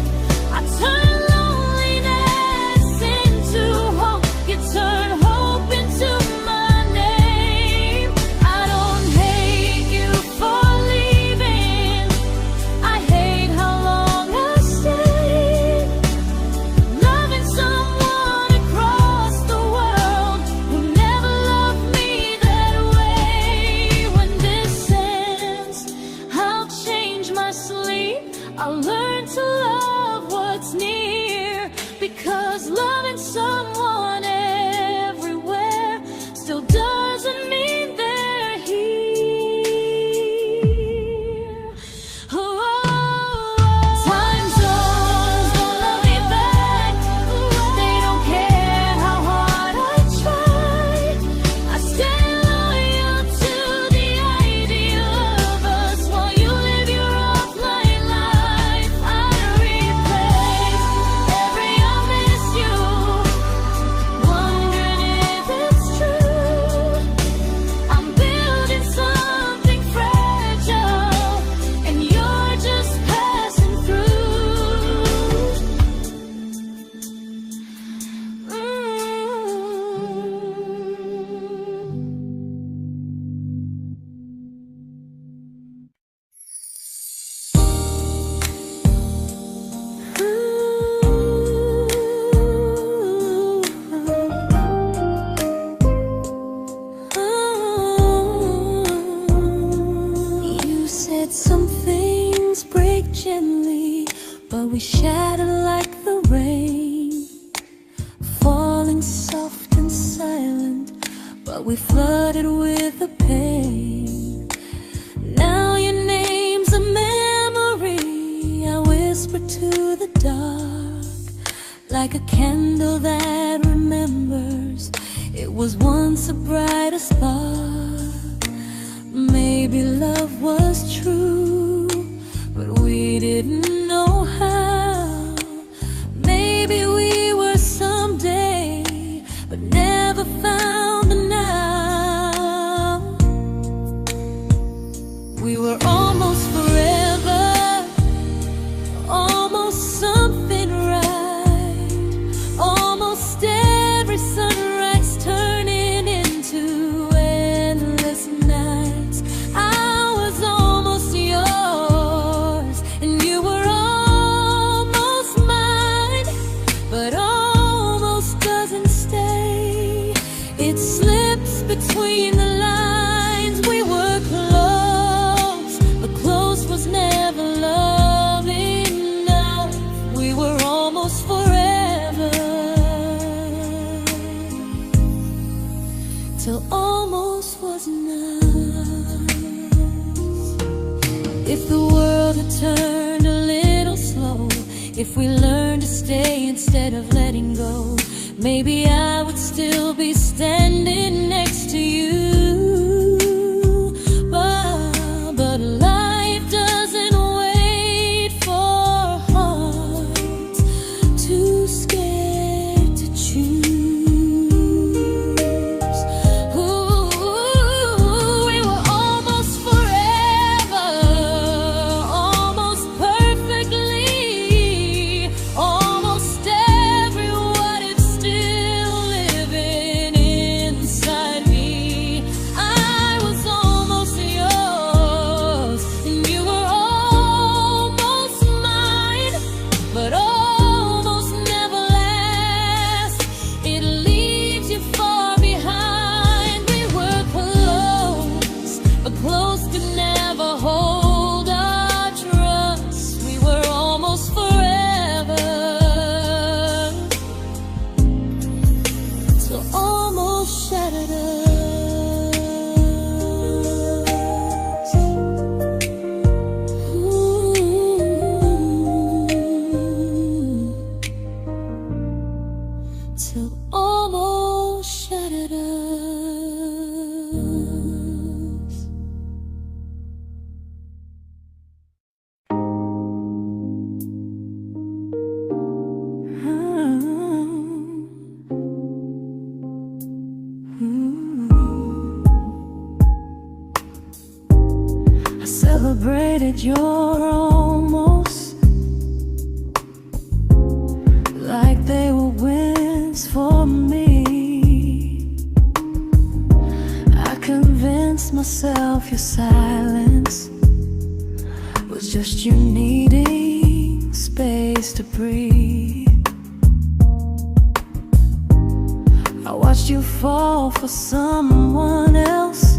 A: I turn loneliness into hope, you turn hope into my name. I don't hate you for leaving, I hate how long I stayed. Loving someone across the world who never loved me that way. When this ends, I'll change my sleep, I'll learn to love what's near, because loving someone everywhere still doesn't mean they're here. Time zones don't love me back, they don't care how hard I try. I stay loyal to the idea of us while you live your offline life. I replace every I miss you, wondering if it's true. I'm building something fragile, and you're just passing through. You said some things break gently, but we shatter like the rain, falling soft and silent, but we flooded with the pain. Now your name's a memory I whisper to the dark, like a candle that remembers it was once a brighter spark. Maybe love was true, but we didn't know how. Maybe we were someday, but never found the now. We were almost forever, almost something right, almost every sunrise turning into endless nights. I was almost yours, and you were almost mine, but almost doesn't stay. It slips between the lines. We were close, but close was never love enough. We were almost forever, till almost was enough. If the world had turned a little slow, if we learned to stay instead of letting go, maybe I would still be standing next to you. But life doesn't wait for hearts too scared to choose. We were almost forever, almost perfectly, almost every what if still living inside me. celebrated your almost like they were wins for me. I convinced myself your silence was just you needing space to breathe. I watched you fall for someone else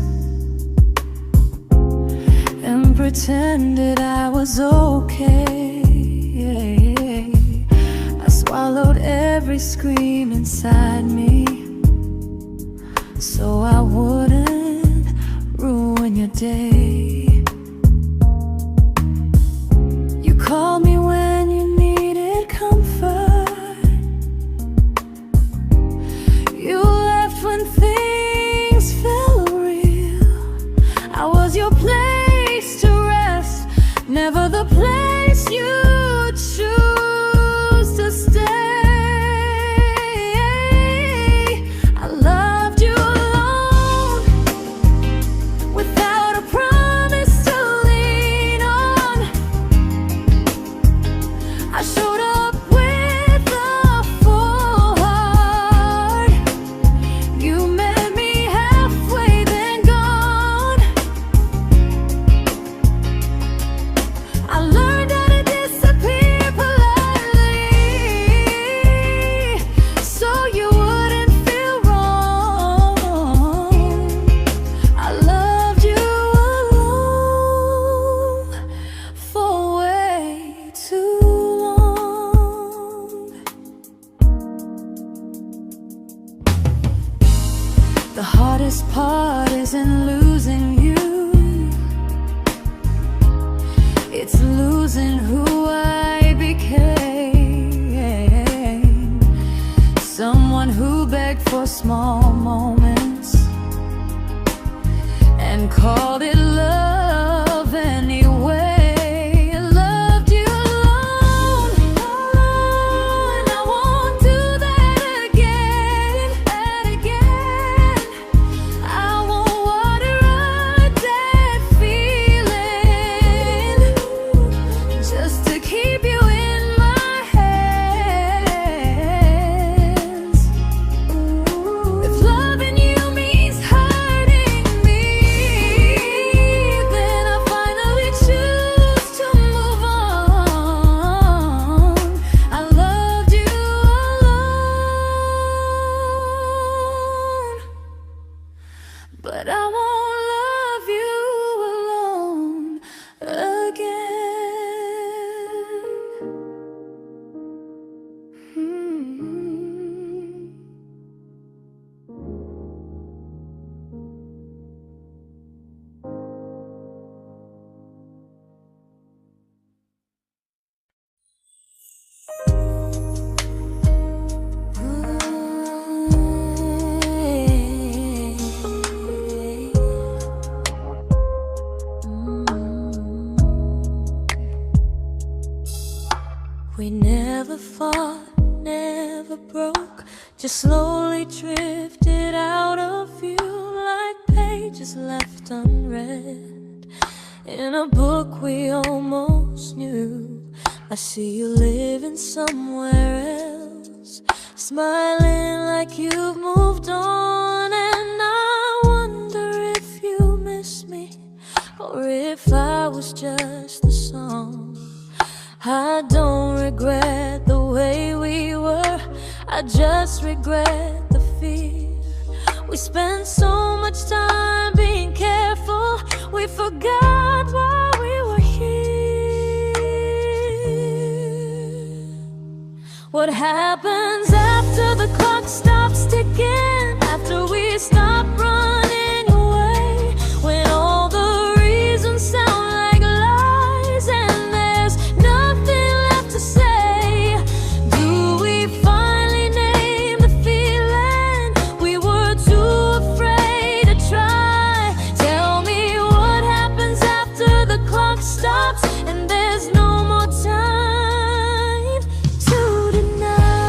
A: and pretended I was okay. I swallowed every scream inside me so I wouldn't ruin your day. You called me when you needed comfort. You left when things felt real. I was your place to rest, never the place you choose to stay. I loved you alone, without a promise to lean on. I showed up with a full heart. You met me halfway, then gone. I learned how to disappear politely, so you wouldn't feel wrong. I loved you alone for way too long. The hardest part isn't losing you, it's losing who I became. Someone who begged for small moments and called it love anyway. I loved you alone, and I won't do that again. I won't water a dead feeling just to keep you in my hands. If loving you means hurting me, then I finally choose to move on. I loved you alone, but I won't love you alone again. We never fought, never broke, just slowly drifted out of view like pages left unread in a book we almost knew. I see you living somewhere else, smiling like you've moved on, and I wonder if you miss me or if I was just a song. I don't regret the way we were, I just regret the fear. We spent so much time being careful, we forgot why we were here. What happens after the clock stops ticking, after we stop running away, when all the reasons sound like lies and there's nothing left to say? Do we finally name the feeling we were too afraid to try? Tell me what happens after the clock stops and there's no more time to deny.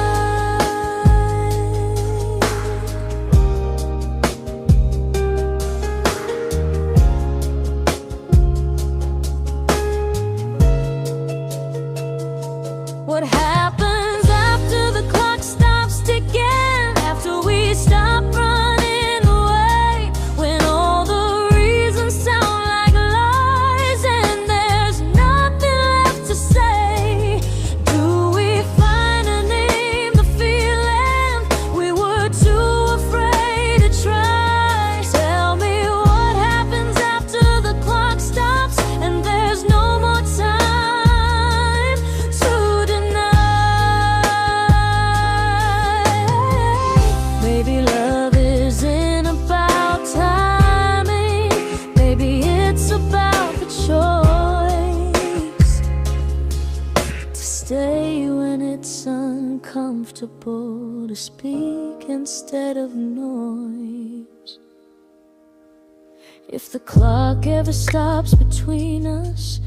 A: comfortable to speak instead of noise. If the clock ever stops between us,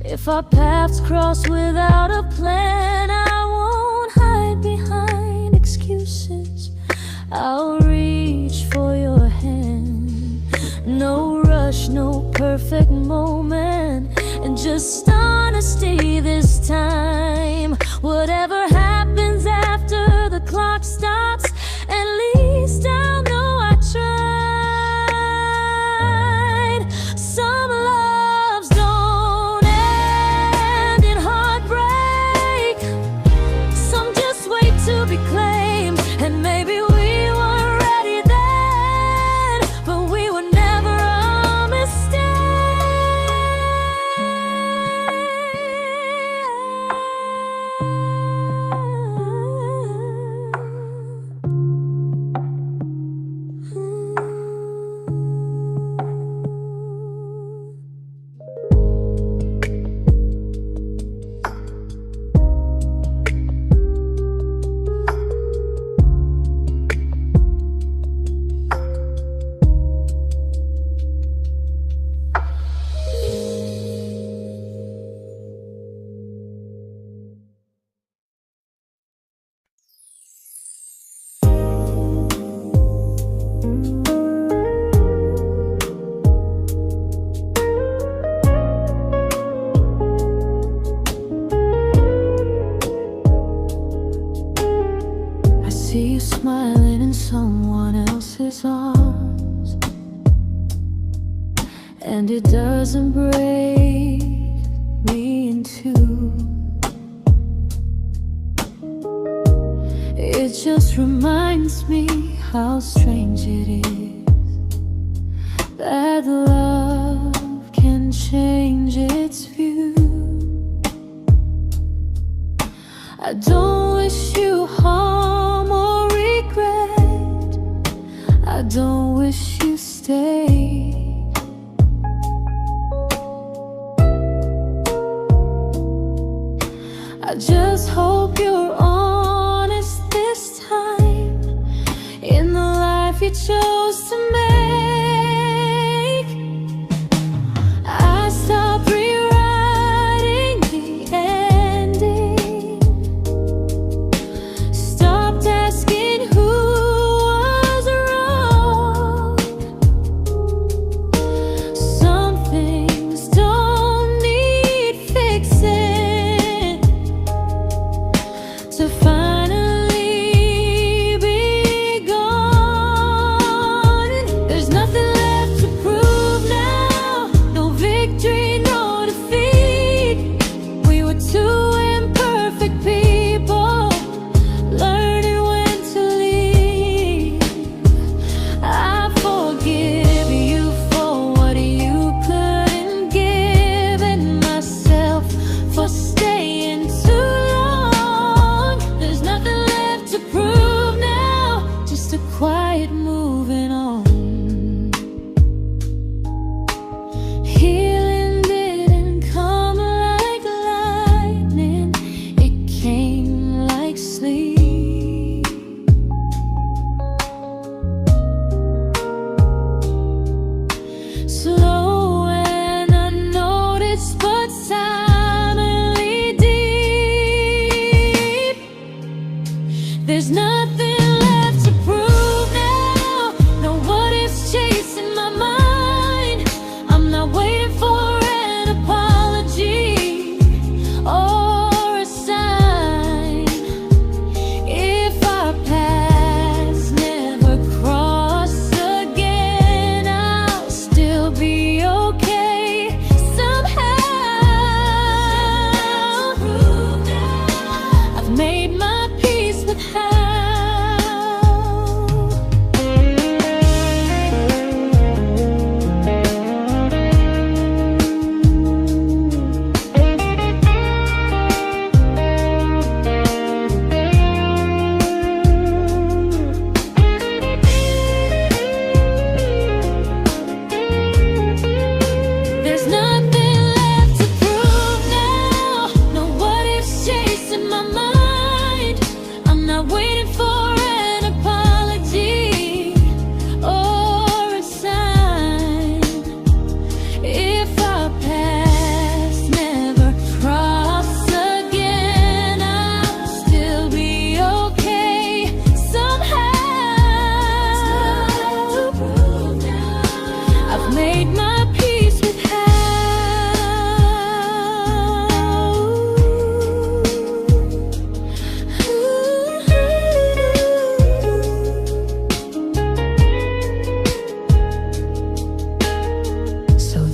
A: if our paths cross without a plan, I won't hide behind excuses. I'll reach for your hand. No rush, no perfect moment, and just honesty this time. Whatever happens after the clock stops, at least I'll know I tried. Some loves don't end in heartbreak, some just wait to be claimed. And maybe we weren't ready then, but we were never a mistake. I see you smiling in someone else's arms, and it doesn't break me in two. It just reminds me how strange it is that love can change its view. I don't wish you harm or regret. I don't wish you stay. I just hope you're honest this time in the life you chose to make. I stopped rewriting the ending, stopped asking who was wrong. Some things don't need fixing to finally be gone. There's nothing left to prove now, no victory, no defeat. We were two imperfect people, learning when to leave. I forgive you for what you couldn't give, and myself for staying too long. There's nothing left to prove now, just a quiet moving on. Healing didn't come like lightning, it came like sleep. Slow and unnoticed, but silently deep. There's nothing left to prove now, no what ifs chasing my mind. I'm not waiting for an apology or a sign. If our paths never cross again, I'll still be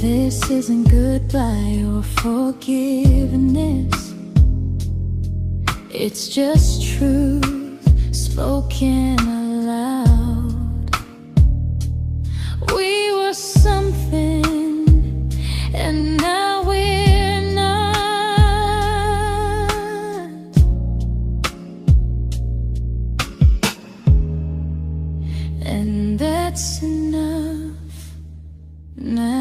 A: This isn't goodbye or forgiveness. It's just truth spoken aloud. We were something, and now we're not. And that's enough now.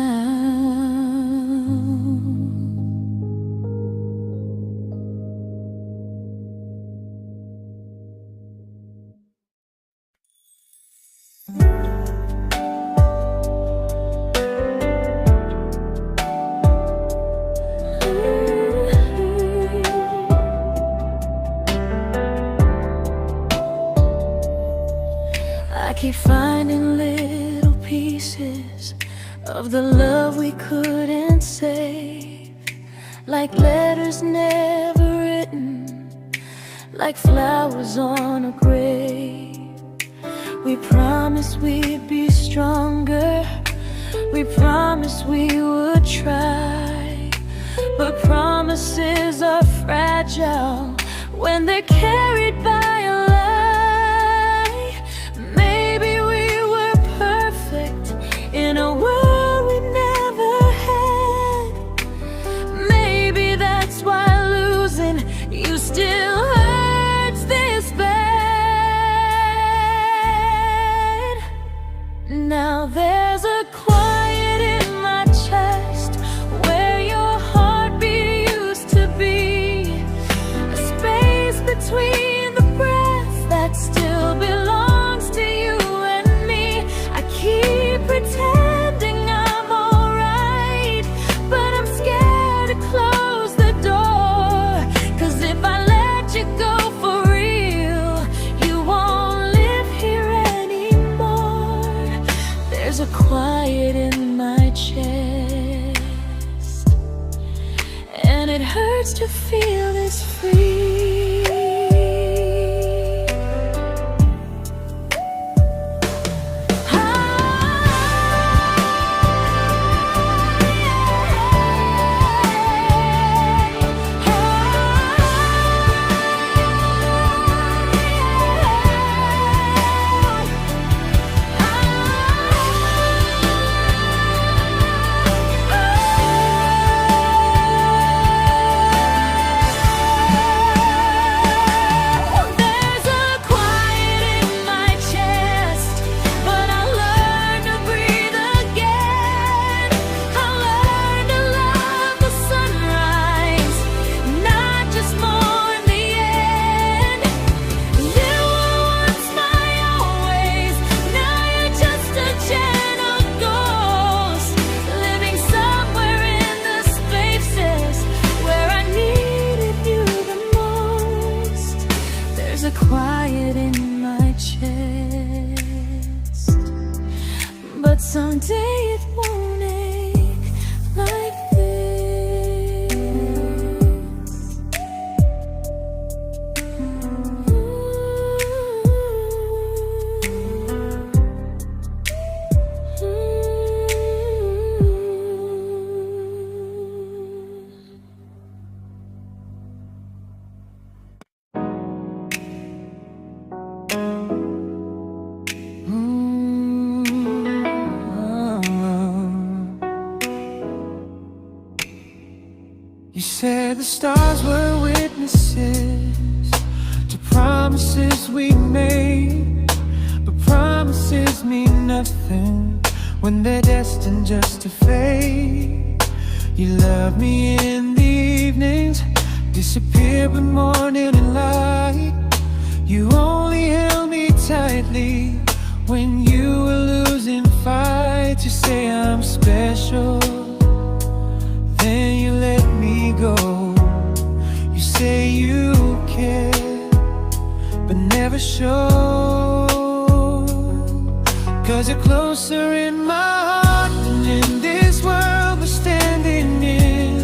A: I keep finding little pieces of the love we couldn't save, like letters never written, like flowers on a grave. We promised we'd be stronger, we promised we would try, but promises are fragile when they're carried by a lie. Maybe we were perfect in a world we never had. Maybe that's why losing you still hurts this bad. Now there's a quiet in my chest where your heartbeat used to be, a space between the breath that still belongs to you and me. I keep pretending I'm alright, but I'm scared to close the door, 'cause if I let you go for real, you won't live here anymore. There's a quiet in my chest, and it hurts to feel this free. Quiet in my chest, but someday it won't ache like this.
B: You said the stars were witnesses to promises we made, but promises mean nothing when they're destined just to fade. You love me in the evenings, disappear when morning and light. You only held me tightly when you were losing fights. You say I'm special, then you let me go. You say you care, but never show, 'cause you're closer in my heart than in this world we're standing in.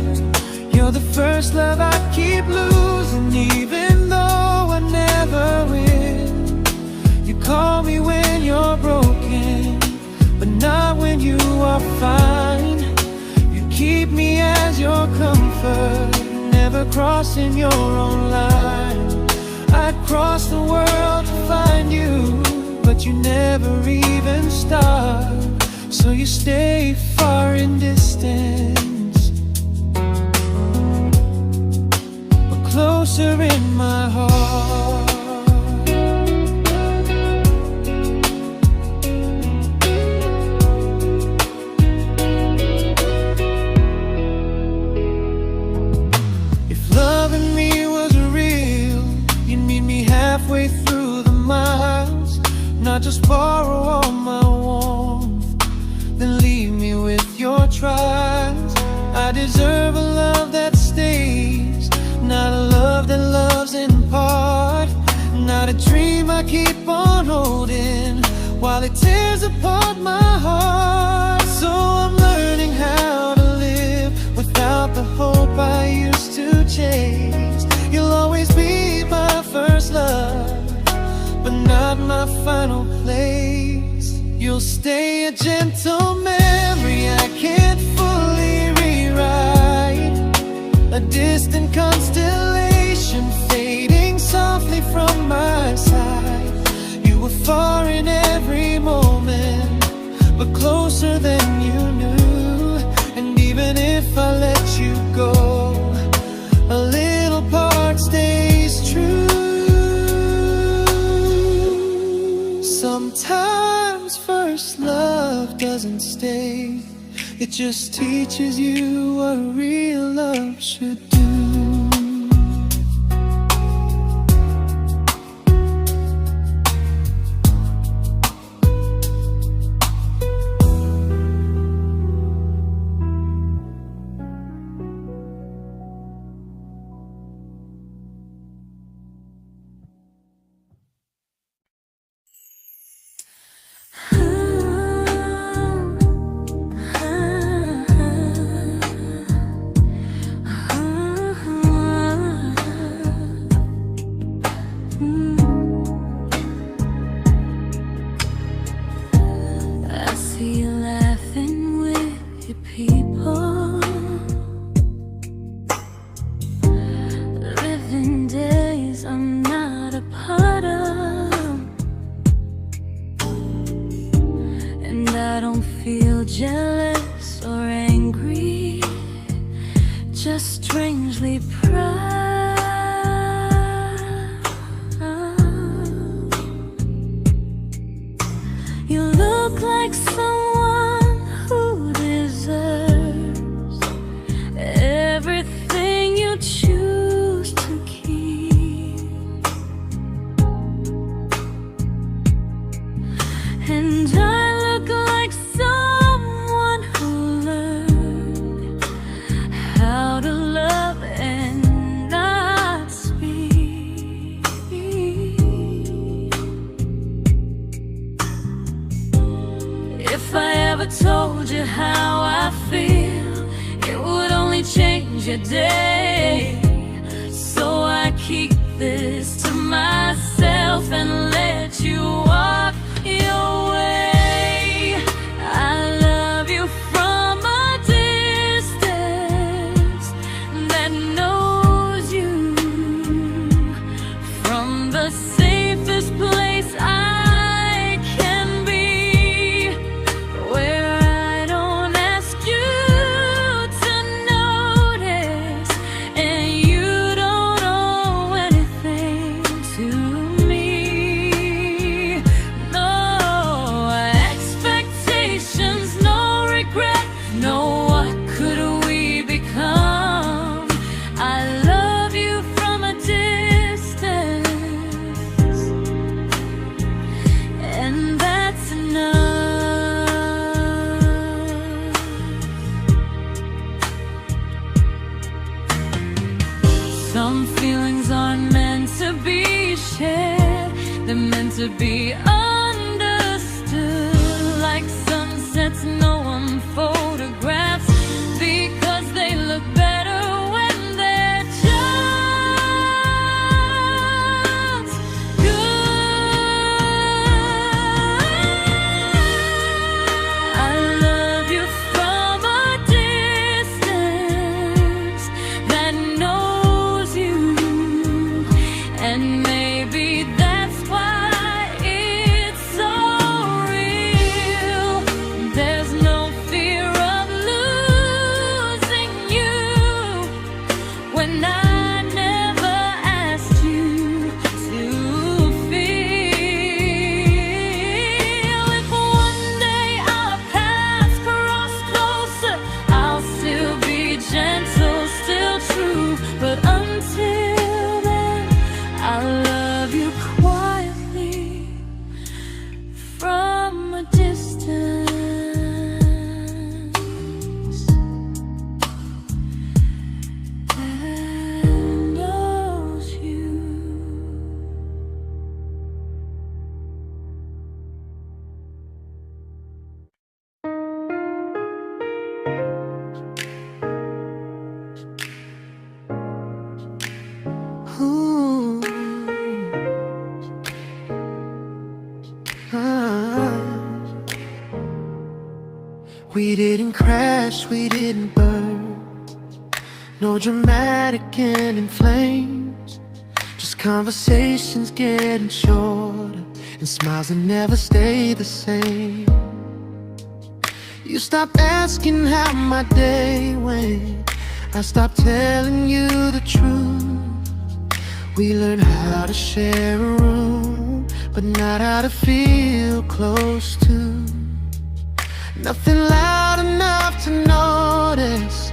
B: You're the first love I keep losing, even though I never win. You call me when you're broken, but not when you are fine. never crossing your own line. I'd cross the world to find you, but you never even start. So you stay far in distance, but closer in my heart. Halfway through the miles, not just borrow all my warmth, then leave me with your trials. I deserve a love that stays, not a love that loves in part, not a dream I keep on holding while it tears apart my heart. So I'm learning how to live without the hope I used to chase. You'll always be my first love, but not my final place. You'll stay a gentle memory I can't fully rewrite, a distant constellation fading softly from my side. You were far in every moment, but closer than you knew. And even if I let you go, a little part stays true. Sometimes first love doesn't stay, it just teaches you what real love should do.
A: Jealous or angry, just strangely proud. You look like someone who deserves everything you choose to keep, and I look like someone who learned how to love and not speak. If I ever told you how I feel, it would only change your day. So I keep this to myself and let you walk your way. I love you from a distance that knows you, from the safest place I can be, where I don't ask you to notice and you don't owe anything to me. No expectations, no regret, no what could we become. I love you from a distance, and that's enough. Some feelings aren't meant to be shared, they're meant to be understood, like sunsets no one photographs, because they look better when they're just good. I love you from a distance that knows
B: We didn't crash, we didn't burn. No dramatic end in flames, just conversations getting shorter and smiles that never stay the same. You stopped asking how my day went, I stopped telling you the truth. We learned how to share a room, but not how to feel close to. Nothing loud enough to notice,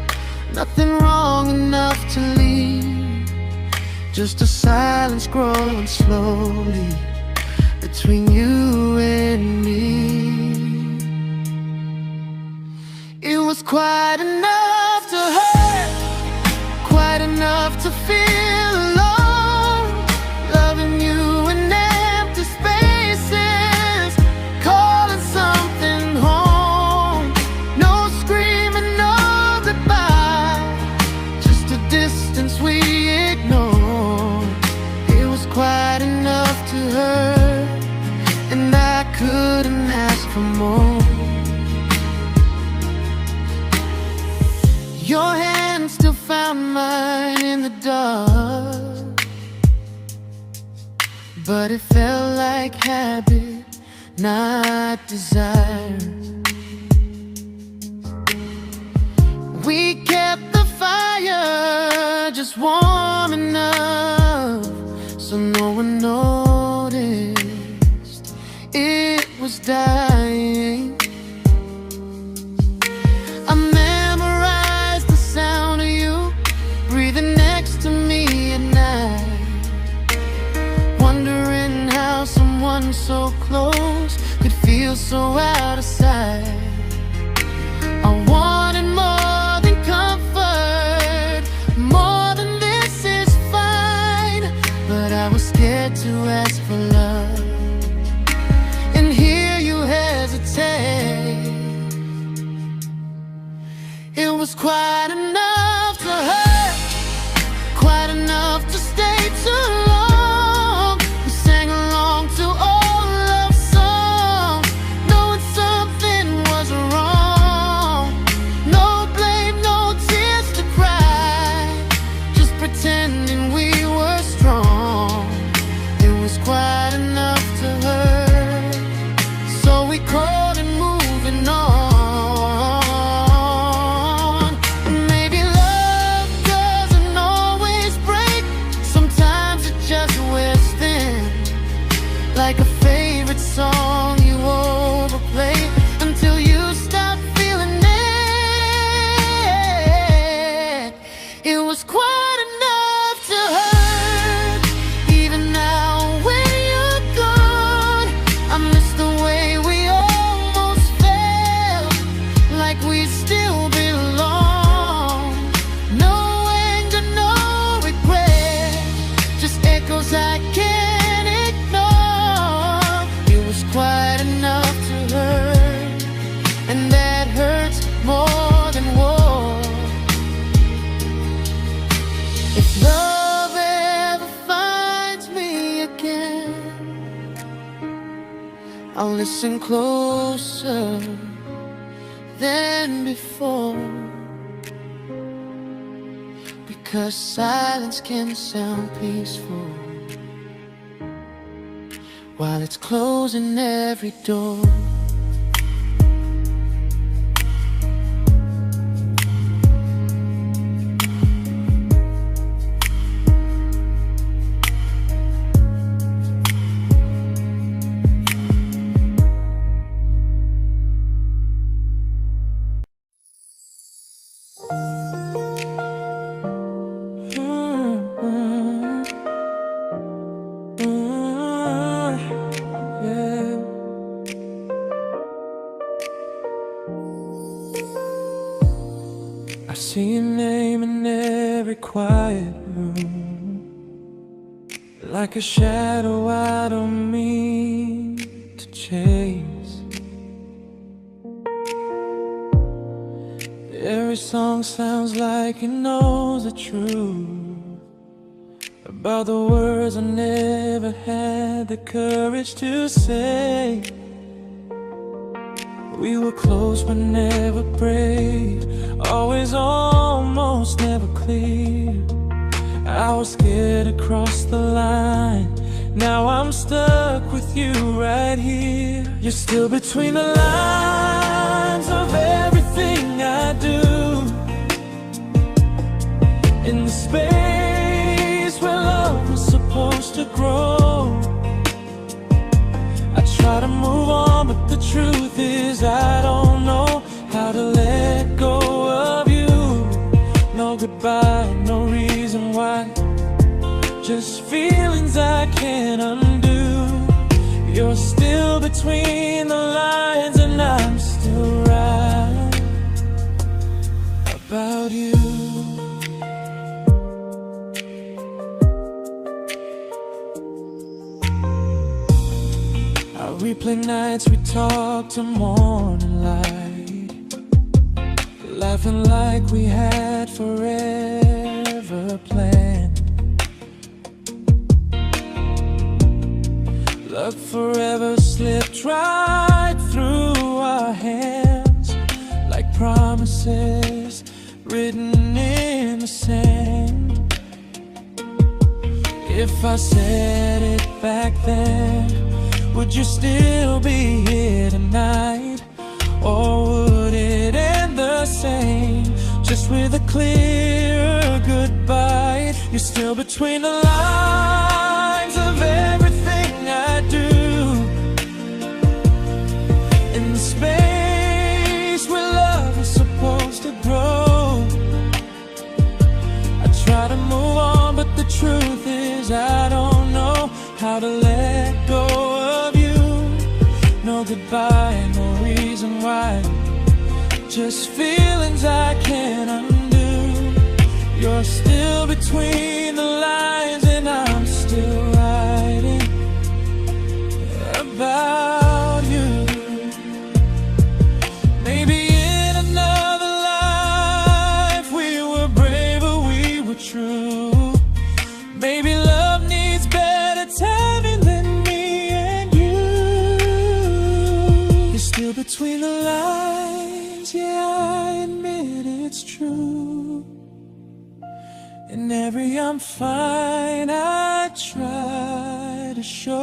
B: nothing wrong enough to leave. Just a silence growing slowly between you and me. It was quite enough to hurt, quite enough to feel alone. Loving you in empty spaces, calling something home. No screaming, no goodbye, just a distance we ignored. It was quite enough to hurt, and I couldn't ask for more. Your hand still found mine in the dark, but it felt like habit, not desire. We kept the fire just warm enough so no one noticed it was dying. I memorized the sound of you breathing next to me at night, wondering how someone so close could feel so out of sight. I wanted more than comfort, more than this is fine, but I was scared to ask for love, and here you hesitate. It was quite enough to hurt, quite enough to stay too long. We sang along to old love songs, knowing something was wrong. No blame, no tears to cry, just pretending we were strong. It was quite enough to hurt, so we crawled and moving on. Like a favorite song you overplay until you stop feeling it. It was quite enough to hurt, even now when you're gone. I miss the way we almost felt, like we still belong. No anger, no regret, just echoes I can't ignore. It was quite enough to hurt, and that hurts more than war. If love ever finds me again, I'll listen closer than before, because silence can sound peaceful while it's closing every door. I see your name in every quiet room, like a shadow I don't mean to chase. Every song sounds like it knows the truth about the words I never had the courage to say. We were close but never brave, always almost, never clear. I was scared to cross the line. Now I'm stuck with you right here. You're still between the lines of everything I do. In the space where love was supposed to grow. I try to move on, but the truth is I don't know how to let go of you. No goodbye, no reason why, just feelings I can't undo. You're still between the lines and I'm still right about you. I replay nights we talk to morning light, laughing like we had forever planned. Luck forever slipped right through our hands, like promises written in the sand. If I said it back then, would you still be here tonight? Or would it end the same, just with a clear goodbye? You're still between the lines of everything I do. In the space where love is supposed to grow. I try to move on, but the truth is I don't know how to let go of you. No goodbye, no reason why, just feelings I can't undo. You're still between the lines and I'm still writing about you. Maybe in another life we were braver, we were true. Maybe love needs better timing than me and you. You're still between the lines, yeah, I admit it's true. In every I'm fine I try to show.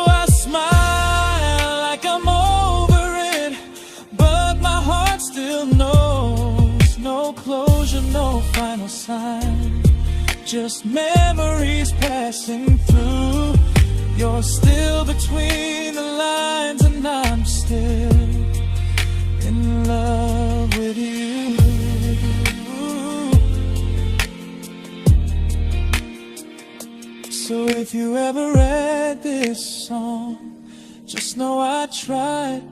B: I smile like I'm over it, but my heart still knows. No closure, no final sign, just memories passing through. You're still between the lines and I'm still in love with you. So if you ever read this song, just know I tried,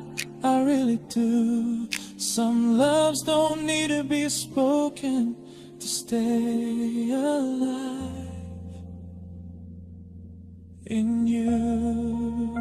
B: I really do. Some loves don't need to be spoken to stay alive in you.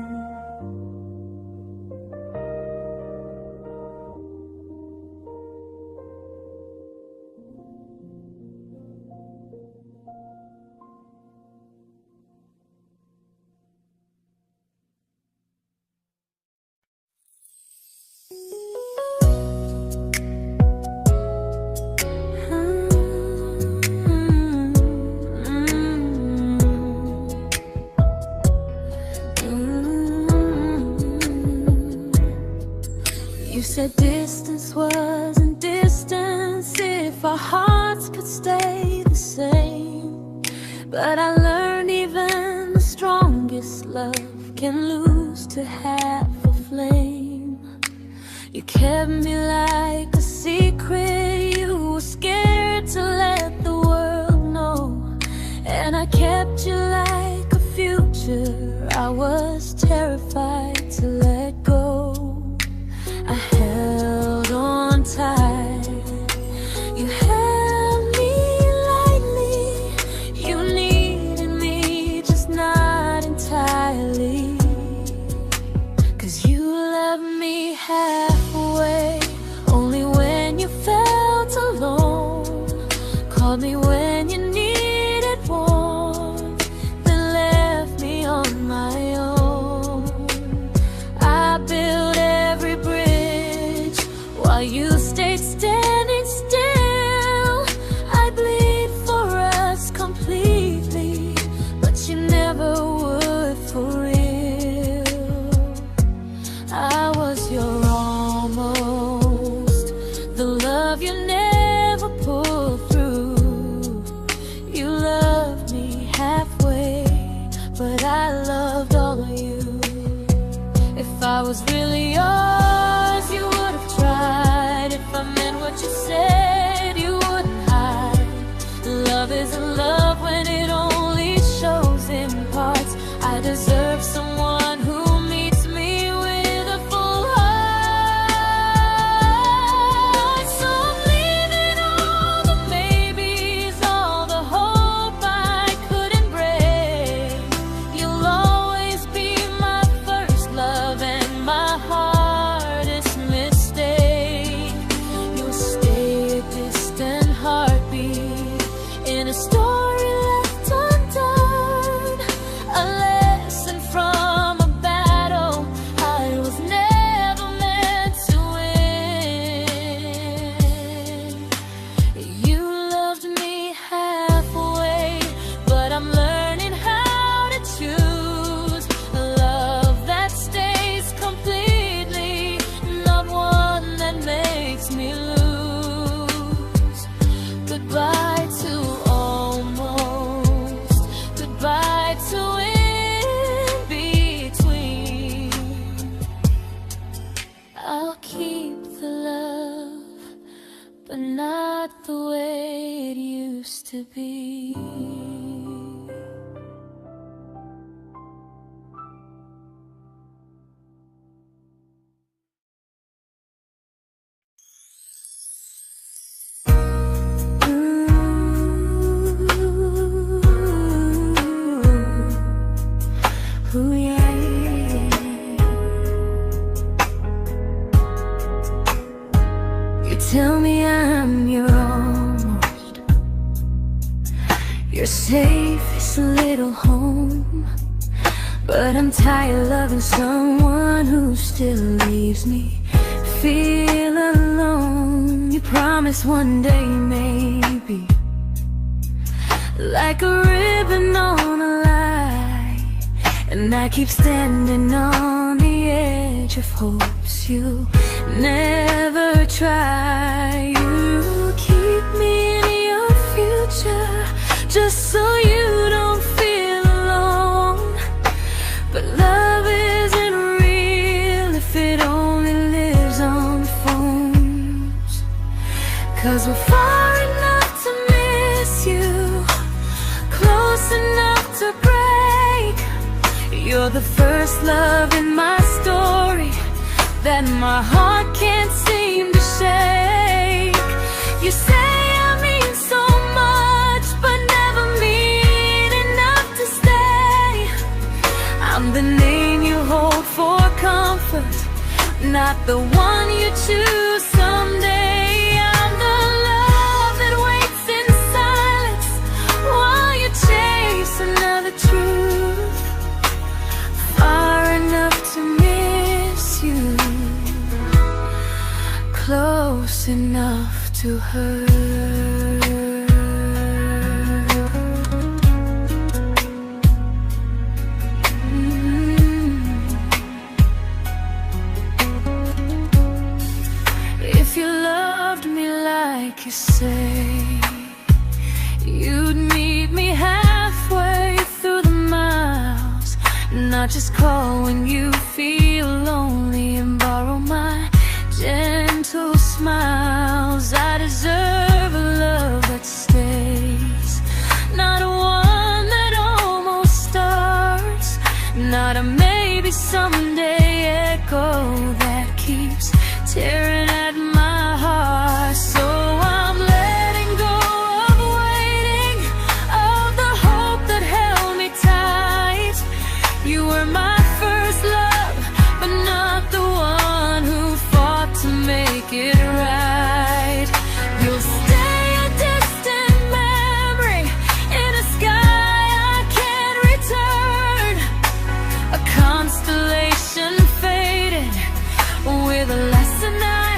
A: You said distance wasn't distance if our hearts could stay the same. But I learned even the strongest love can lose to half a flame. You kept me like a secret, you were scared to let the world know. And I kept you like a future, I was terrified to let go. I held on tight, you held me lightly. You needed me, just not entirely. 'Cause you loved me halfway, only when you felt alone. Called me when you needed warmth, then left me on my own. I makes me lose. Goodbye to almost, goodbye to in between. I'll keep the love, but not the way it used to be. Ooh, yeah, yeah. You tell me I'm your almost, your safest little home, but I'm tired loving someone who still leaves me feel alone. You promise one day maybe, like a ribbon on a line, and I keep standing on the edge of hopes you never try. You keep me in your future just so you don't feel alone. But love isn't real if it only lives on phones. 'Cause we're far enough to miss you, close enough to break. You're the first love in my story that my heart can't seem to shake. You say I mean so much, but never mean enough to stay. I'm the name you hold for comfort, not the one you choose someday. I'm the love that waits in silence while you chase another truth. Far enough to miss you, close enough to hurt. If you loved me like you say, you'd meet me halfway through the miles, not just call when you feel lonely and borrow my gentle smiles. I deserve a love that stays, not one that almost starts, not a maybe someday echo that keeps tearing at my heart. So I'm letting go of waiting, of the hope that held me tight. You were my first love, but not the one who fought to make it right. You'll stay a distant memory in a sky I can't return, a constellation faded with a lesson I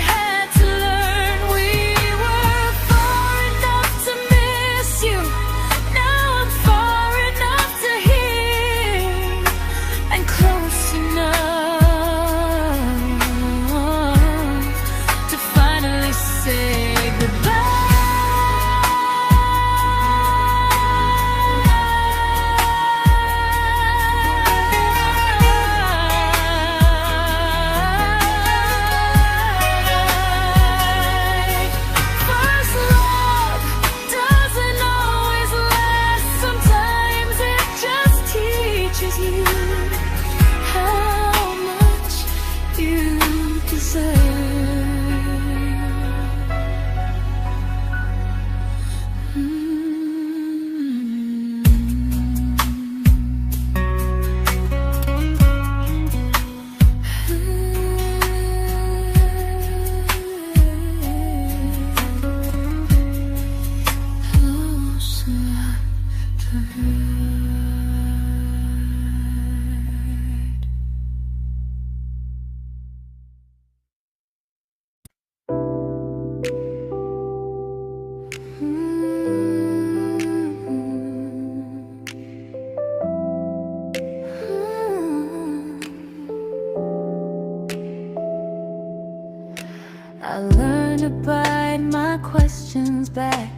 A: I learned to bite my questions back,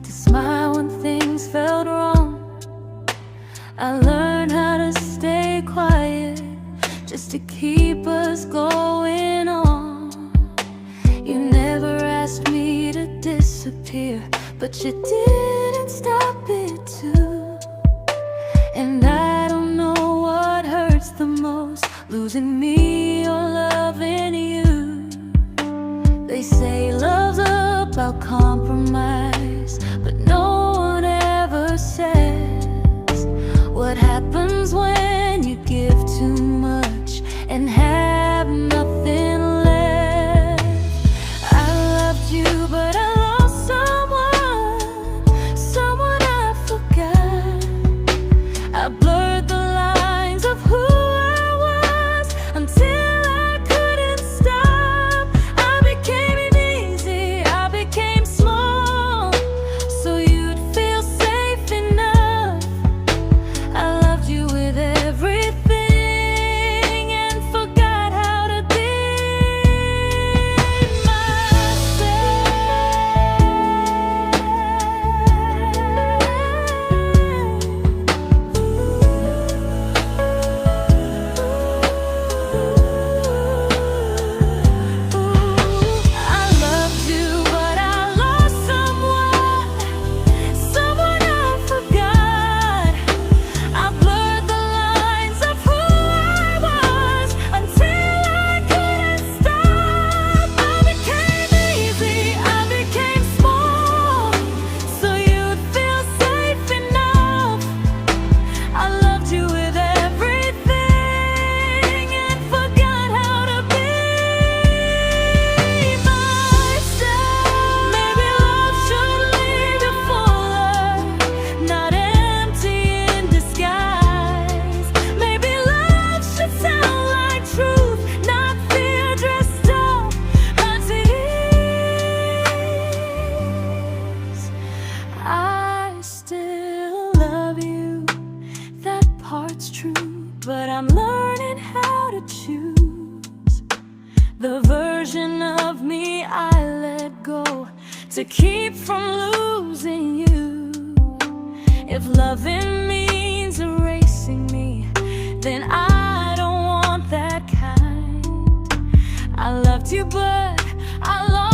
A: to smile when things felt wrong. I learned how to stay quiet, just to keep us going on. You never asked me to disappear, but you didn't stop it too. And I don't know what hurts the most, losing me or loving you. They say love's about compromise, but no one ever says what happens when you give too much and have nothing left. I loved you, but I lost someone I forgot. I blurred the lines of who I was until I couldn't stop. I became easy, I became small, so you'd feel safe enough. I loved you with everything and forgot how to be but I'm learning how to choose the version of me I let go to keep from losing you. If loving means erasing me, then I don't want that kind. I loved you, but I lost